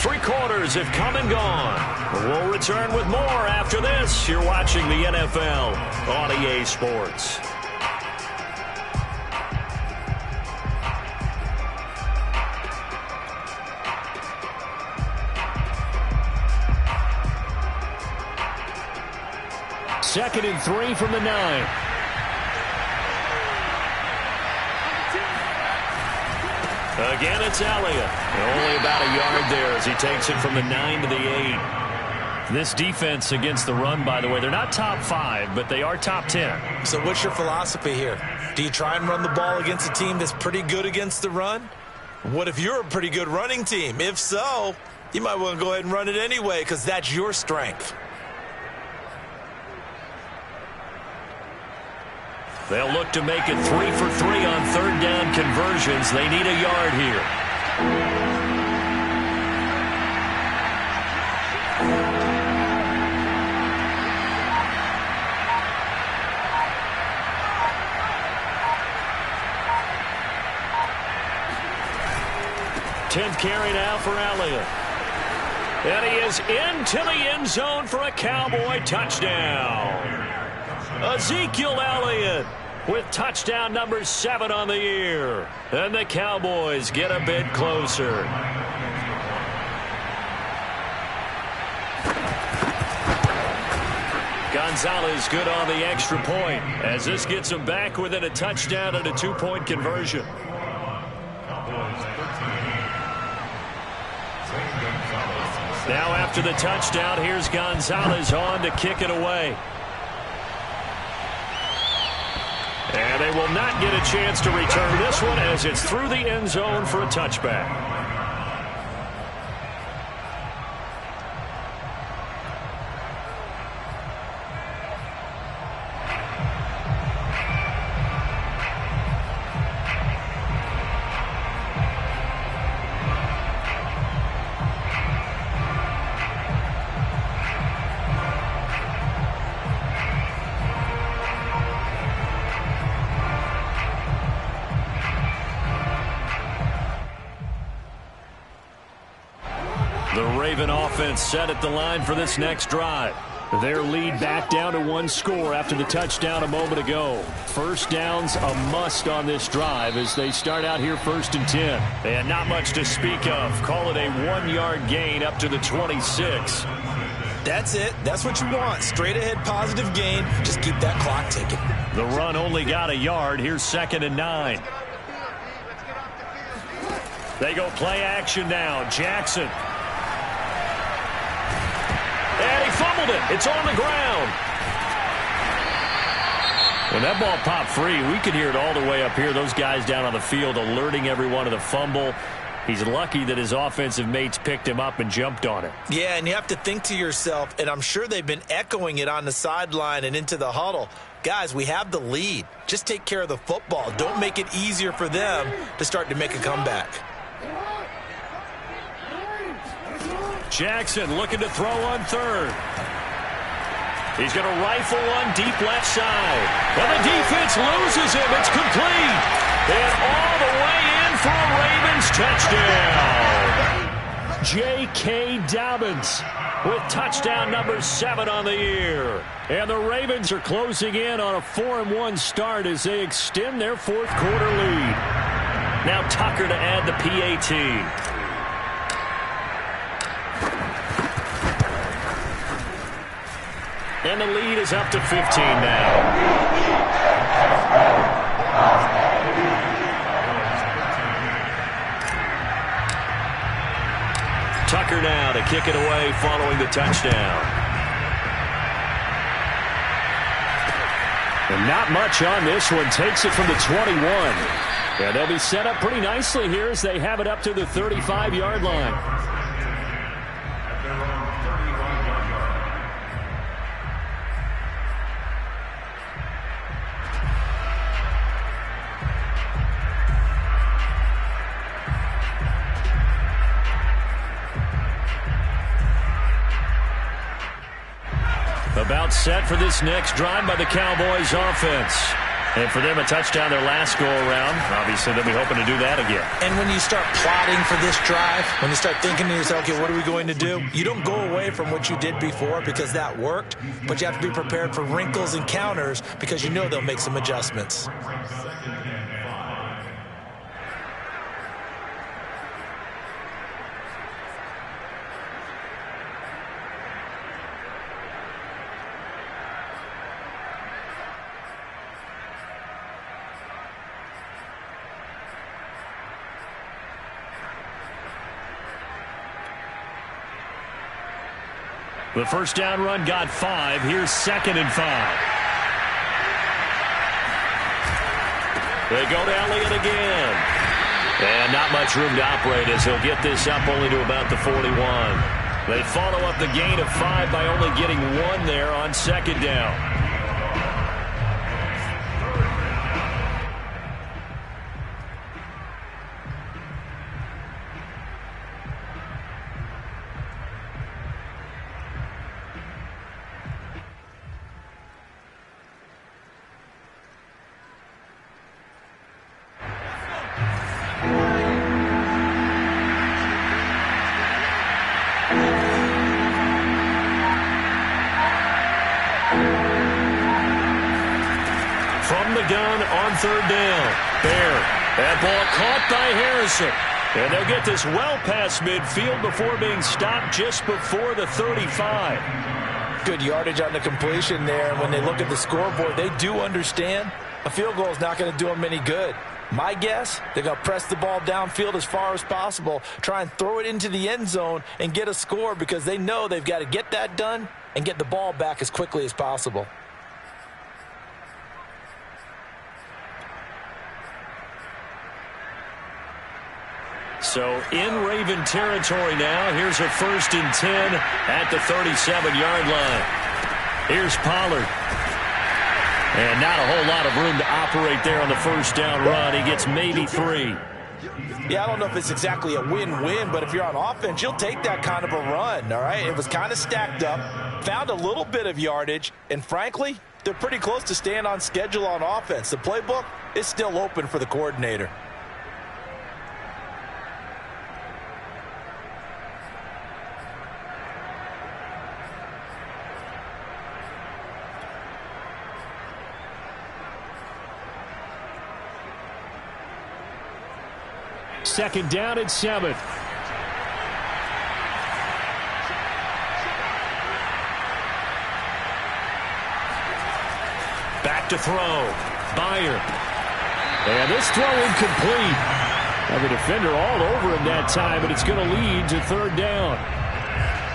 3 quarters have come and gone. We'll return with more after this. You're watching the NFL on EA Sports. Second and 3 from the 9. Again, it's Elliott. Only about a yard there as he takes it from the 9 to the 8. This defense against the run, by the way, they're not top 5, but they are top 10. So what's your philosophy here? Do you try and run the ball against a team that's pretty good against the run? What if you're a pretty good running team? If so, you might want to go ahead and run it anyway because that's your strength. They'll look to make it 3 for 3 on third down conversions. They need a yard here. Tenth carry now for Elliott. And he is into the end zone for a Cowboy touchdown. Ezekiel Elliott with touchdown number 7 on the year. And the Cowboys get a bit closer. Gonzalez good on the extra point as this gets him back within a touchdown and a 2-point conversion. Now after the touchdown, here's Gonzalez on to kick it away. And they will not get a chance to return this one as it's through the end zone for a touchback. Offense set at the line for this next drive. Their lead back down to 1 score after the touchdown a moment ago. First down's a must on this drive as they start out here 1st and 10. And not much to speak of. Call it a 1-yard gain up to the 26. That's it. That's what you want. Straight ahead positive gain. Just keep that clock ticking. The run only got a yard. Here's 2nd and 9. They go play action now. Jackson. And he fumbled it. It's on the ground. When that ball popped free, we could hear it all the way up here. Those guys down on the field alerting everyone of the fumble. He's lucky that his offensive mates picked him up and jumped on it. Yeah, and you have to think to yourself, and I'm sure they've been echoing it on the sideline and into the huddle. Guys, we have the lead. Just take care of the football. Don't make it easier for them to start to make a comeback. Jackson looking to throw on 3rd. He's going to rifle one deep left side. And the defense loses him. It's complete. And all the way in for a Ravens touchdown. J.K. Dobbins with touchdown number 7 on the year. And the Ravens are closing in on a 4-1 start as they extend their 4th quarter lead. Now Tucker to add the PAT. And the lead is up to 15 now. Tucker now to kick it away following the touchdown. And not much on this one. Takes it from the 21. And they'll be set up pretty nicely here as they have it up to the 35-yard line. About set for this next drive by the Cowboys offense. And for them, a touchdown their last go-around. Obviously, they'll be hoping to do that again. And when you start plotting for this drive, when you start thinking to yourself, okay, what are we going to do? You don't go away from what you did before because that worked, but you have to be prepared for wrinkles and counters because you know they'll make some adjustments. The first down run got 5. Here's 2nd and 5. They go to Elliott again. And not much room to operate as he'll get this up only to about the 41. They follow up the gain of 5 by only getting 1 there on 2nd down. From the gun on third down. Bear. That ball caught by Harrison. And they'll get this well past midfield before being stopped just before the 35. Good yardage on the completion there. And when they look at the scoreboard, they do understand a field goal is not going to do them any good. My guess, they're going to press the ball downfield as far as possible, try and throw it into the end zone and get a score because they know they've got to get that done and get the ball back as quickly as possible. So in Raven territory now. Here's a 1st and 10 at the 37-yard line. Here's Pollard. And not a whole lot of room to operate there on the first down run. He gets maybe 3. Yeah, I don't know if it's exactly a win-win, but if you're on offense, you'll take that kind of a run, all right? It was kind of stacked up, found a little bit of yardage, and frankly, they're pretty close to staying on schedule on offense. The playbook is still open for the coordinator. Second down and 7. Back to throw. Byer. And this throw incomplete. Now the defender all over him that time, but it's going to lead to third down.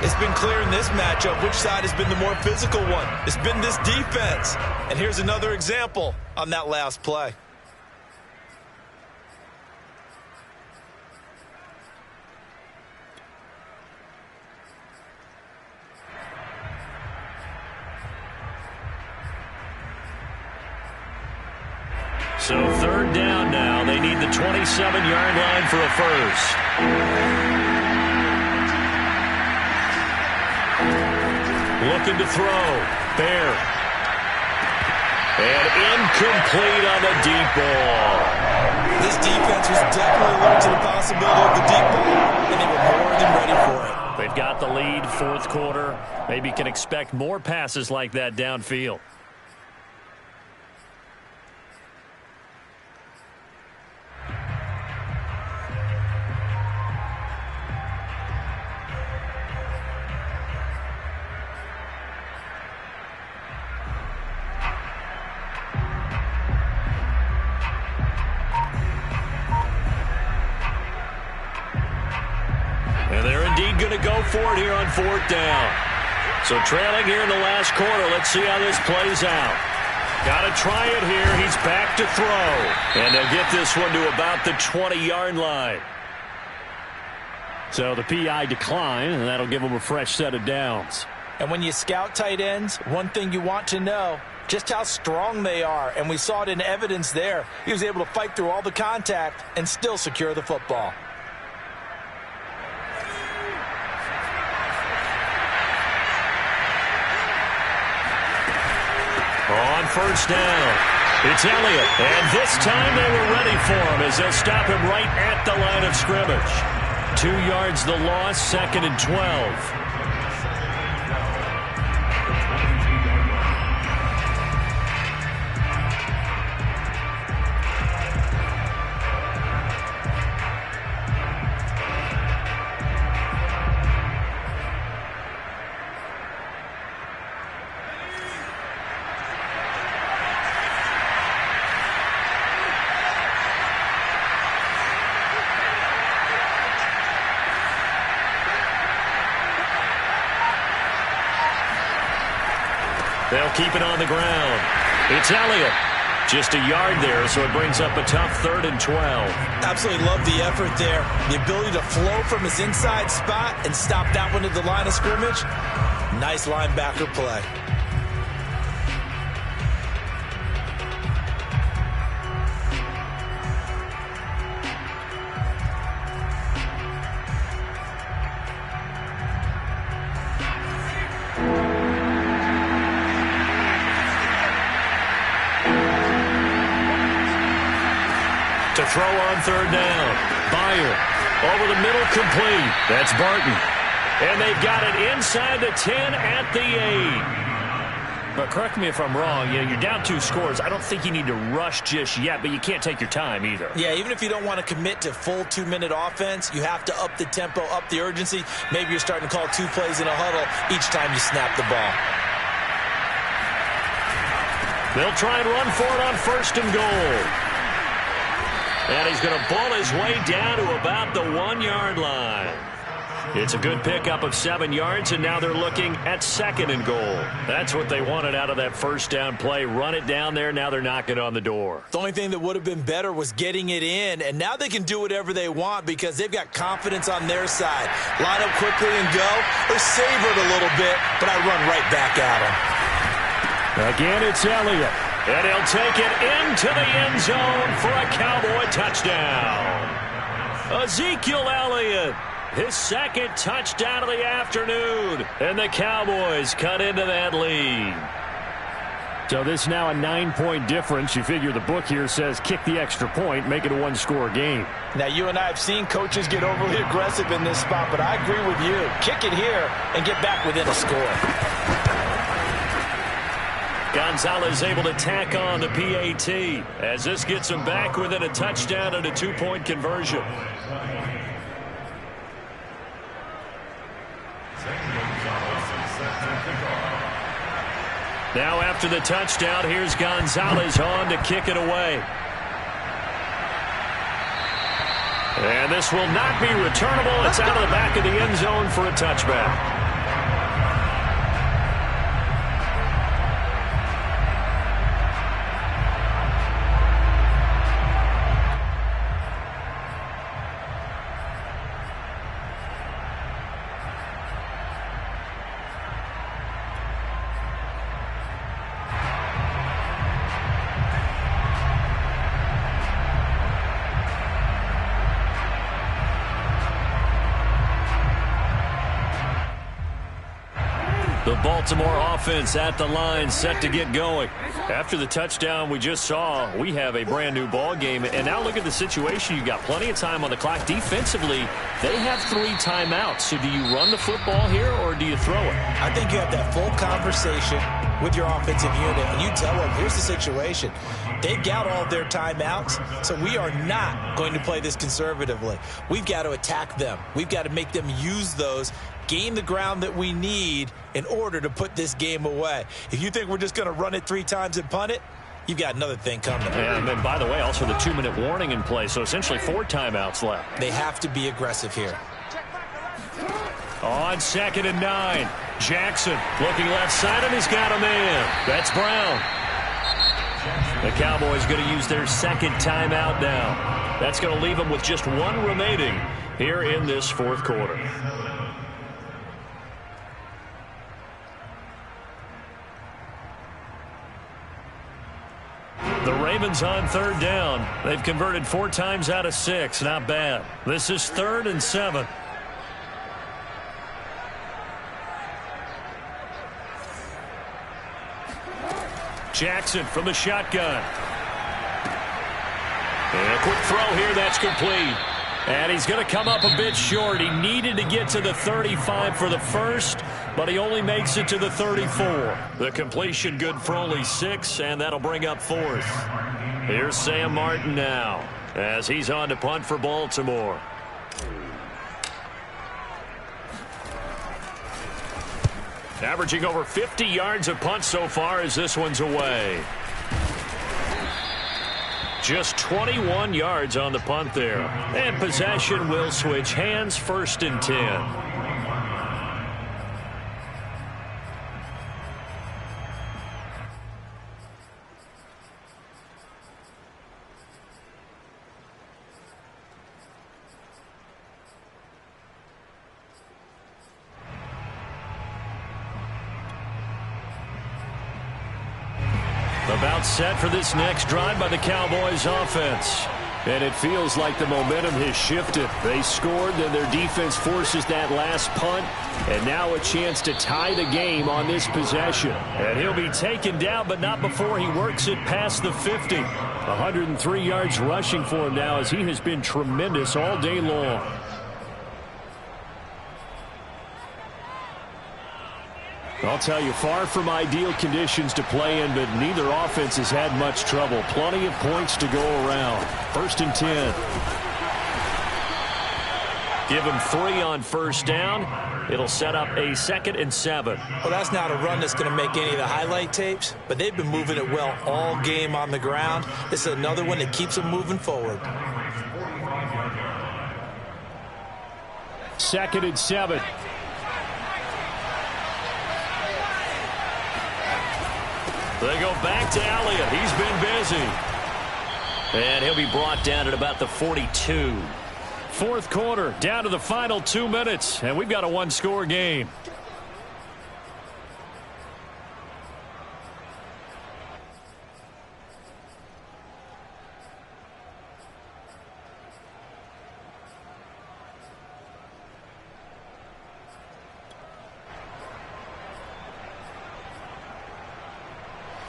It's been clear in this matchup which side has been the more physical one. It's been this defense. And here's another example on that last play. So third down now. They need the 27-yard line for a first. Looking to throw. Bear. And incomplete on the deep ball. This defense was definitely alert to the possibility of the deep ball, and they were more than ready for it. They've got the lead, fourth quarter. Maybe can expect more passes like that downfield. For it here on fourth down. So trailing here in the last quarter. Let's see how this plays out. Got to try it here. He's back to throw. And they'll get this one to about the 20-yard line. So the PI decline, and that'll give them a fresh set of downs. And when you scout tight ends, one thing you want to know, just how strong they are. And we saw it in evidence there. He was able to fight through all the contact and still secure the football. On first down, it's Elliott. And this time they were ready for him as they'll stop him right at the line of scrimmage. 2 yards the loss, 2nd and 12. They'll keep it on the ground. It's Elliott. Just a yard there, so it brings up a tough 3rd and 12. Absolutely love the effort there. The ability to flow from his inside spot and stop that one at the line of scrimmage. Nice linebacker play. To throw on third down. Byer over the middle, complete. That's Barton. And they've got it inside the 10 at the 8. But correct me if I'm wrong, you're down 2 scores. I don't think you need to rush just yet, but you can't take your time either. Yeah, even if you don't want to commit to full 2-minute offense, you have to up the tempo, up the urgency. Maybe you're starting to call 2 plays in a huddle each time you snap the ball. They'll try and run for it on 1st and goal. And he's going to ball his way down to about the 1-yard line. It's a good pickup of 7 yards, and now they're looking at 2nd and goal. That's what they wanted out of that first down play. Run it down there. Now they're knocking on the door. The only thing that would have been better was getting it in, and now they can do whatever they want because they've got confidence on their side. Line up quickly and go, or savor it a little bit, but I run right back at them. Again, it's Elliott. And he'll take it into the end zone for a Cowboy touchdown. Ezekiel Elliott. His 2nd touchdown of the afternoon. And the Cowboys cut into that lead. So this is now a 9-point difference. You figure the book here says kick the extra point, make it a 1-score game. Now, you and I have seen coaches get overly aggressive in this spot, but I agree with you. Kick it here and get back within a score. Gonzalez able to tack on the PAT as this gets him back within a touchdown and a 2-point conversion. Now after the touchdown, here's Gonzalez on to kick it away. And this will not be returnable. It's out of the back of the end zone for a touchback. The Baltimore offense at the line, set to get going. After the touchdown we just saw, we have a brand new ball game. And now look at the situation. You've got plenty of time on the clock. Defensively, they have 3 timeouts. So do you run the football here or do you throw it? I think you have that full conversation with your offensive unit, and you tell them, here's the situation. They've got all their timeouts, so we are not going to play this conservatively. We've got to attack them. We've got to make them use those, gain the ground that we need in order to put this game away. If you think we're just going to run it 3 times and punt it, you've got another thing coming. And then, by the way, also the 2-minute warning in play, so essentially 4 timeouts left. They have to be aggressive here. On 2nd and 9, Jackson looking left side, and he's got a man. That's Brown. The Cowboys going to use their 2nd timeout now. That's going to leave them with just 1 remaining here in this 4th quarter. The Ravens on 3rd down. They've converted 4 times out of 6. Not bad. This is 3rd and 7. Jackson from the shotgun. And a quick throw here. That's complete. And he's going to come up a bit short. He needed to get to the 35 for the first, but he only makes it to the 34. The completion good for only 6, and that'll bring up 4th. Here's Sam Martin now as he's on to punt for Baltimore. Averaging over 50 yards a punt so far as this one's away. Just 21 yards on the punt there. And possession will switch hands, 1st and 10. About set for this next drive by the Cowboys offense. And it feels like the momentum has shifted. They scored, then their defense forces that last punt. And now a chance to tie the game on this possession. And he'll be taken down, but not before he works it past the 50. 103 yards rushing for him now as he has been tremendous all day long. I'll tell you, far from ideal conditions to play in, but neither offense has had much trouble. Plenty of points to go around. 1st and 10. Give him 3 on 1st down. It'll set up a 2nd and 7. Well, that's not a run that's going to make any of the highlight tapes, but they've been moving it well all game on the ground. This is another one that keeps them moving forward. 2nd and 7. They go back to Elliott. He's been busy. And he'll be brought down at about the 42. 4th quarter, down to the final 2 minutes, and we've got a 1-score game.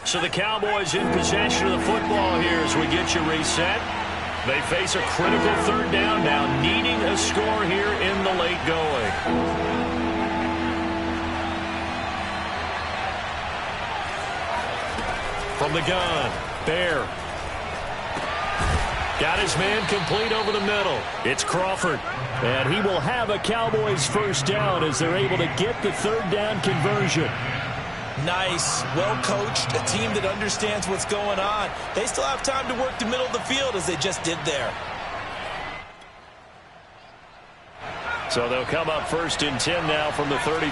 So the Cowboys in possession of the football here as we get you reset. They face a critical 3rd down now, needing a score here in the late going. From the gun, Bear. Got his man complete over the middle. It's Crawford. And he will have a Cowboys 1st down as they're able to get the 3rd down conversion. Nice, well-coached, a team that understands what's going on. They still have time to work the middle of the field as they just did there. So they'll come up 1st and 10 now from the 33.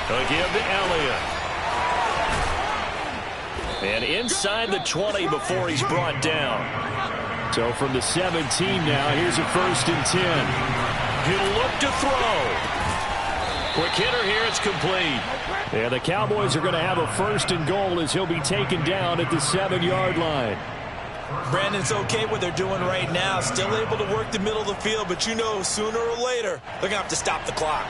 They'll give to Elliott. And inside the 20 before he's brought down. So from the 17 now, here's a 1st and 10. He'll look to throw. Quick hitter here, it's complete. And the Cowboys are going to have a 1st and goal as he'll be taken down at the 7-yard line. Brandon's okay what they're doing right now. Still able to work the middle of the field, but you know sooner or later they're going to have to stop the clock.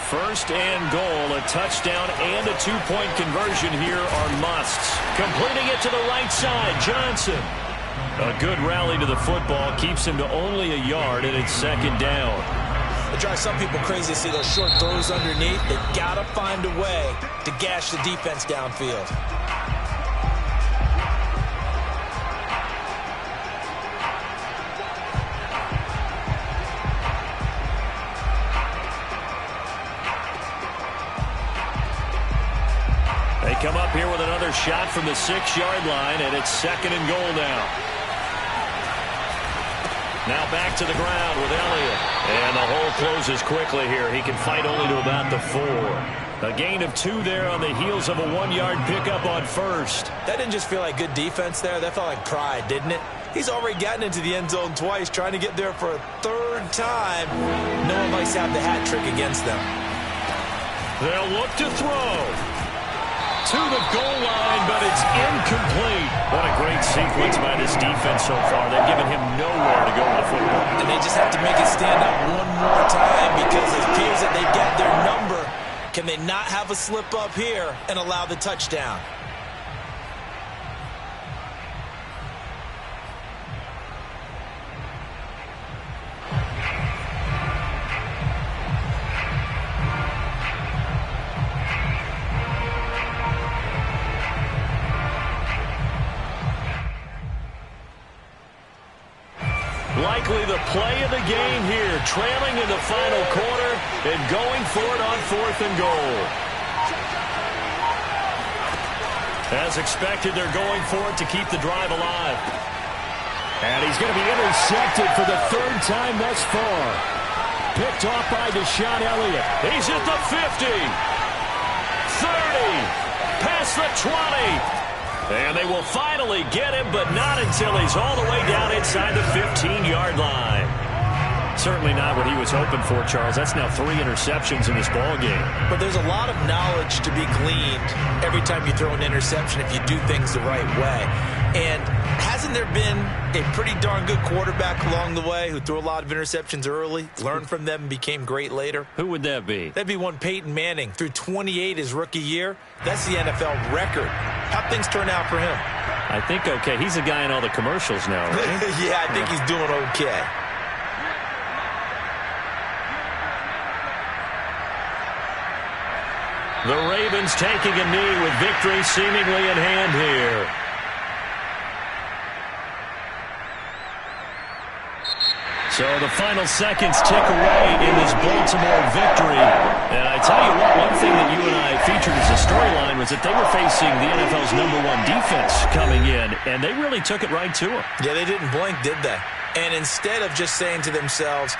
1st and goal, a touchdown and a 2-point conversion here are musts. Completing it to the right side, Johnson. A good rally to the football keeps him to only a yard, and it's 2nd down. It drives some people crazy to see those short throws underneath. They've got to find a way to gash the defense downfield. They come up here with another shot from the 6-yard line, and it's 2nd and goal now. Now back to the ground with Elliott. And the hole closes quickly here. He can fight only to about the 4. A gain of 2 there on the heels of a 1-yard pickup on 1st. That didn't just feel like good defense there. That felt like pride, didn't it? He's already gotten into the end zone twice, trying to get there for a 3rd time. No one likes to have the hat trick against them. They'll look to throw. To the goal line, but it's incomplete. What a great sequence by this defense so far. They've given him nowhere to go with the football. And they just have to make it stand up one more time because it appears that they've got their number. Can they not have a slip up here and allow the touchdown? Likely the play of the game here, trailing in the final quarter and going for it on 4th and goal. As expected, they're going for it to keep the drive alive. And he's going to be intercepted for the 3rd time thus far. Picked off by Deshaun Elliott. He's at the 50, 30, past the 20. And they will finally get him, but not until he's all the way down inside the 15-yard line. Certainly not what he was hoping for, Charles. That's now 3 interceptions in this ball game. But there's a lot of knowledge to be gleaned every time you throw an interception if you do things the right way. And hasn't there been a pretty darn good quarterback along the way who threw a lot of interceptions early, learned from them, and became great later? Who would that be? That'd be one Peyton Manning. Threw 28 his rookie year. That's the NFL record. How'd things turn out for him? I think okay. He's a guy in all the commercials now, right? Yeah, I think he's doing okay. The Ravens taking a knee with victory seemingly in hand here. So the final seconds tick away in this Baltimore victory. And I tell you what, one thing that you and I featured as a storyline was that they were facing the NFL's #1 defense coming in, and they really took it right to them. Yeah, they didn't blink, did they? And instead of just saying to themselves,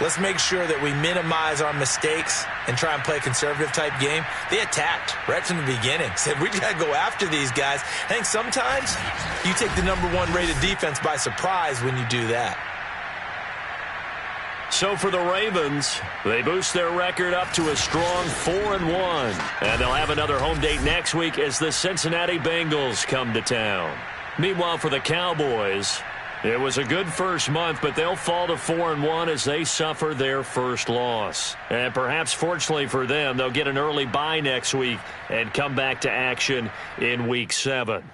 let's make sure that we minimize our mistakes and try and play a conservative-type game, they attacked right from the beginning. Said, we got to go after these guys. I think sometimes you take the #1 rated defense by surprise when you do that. So for the Ravens, they boost their record up to a strong 4-1. And they'll have another home date next week as the Cincinnati Bengals come to town. Meanwhile, for the Cowboys, it was a good first month, but they'll fall to 4-1 as they suffer their first loss. And perhaps fortunately for them, they'll get an early bye next week and come back to action in Week 7.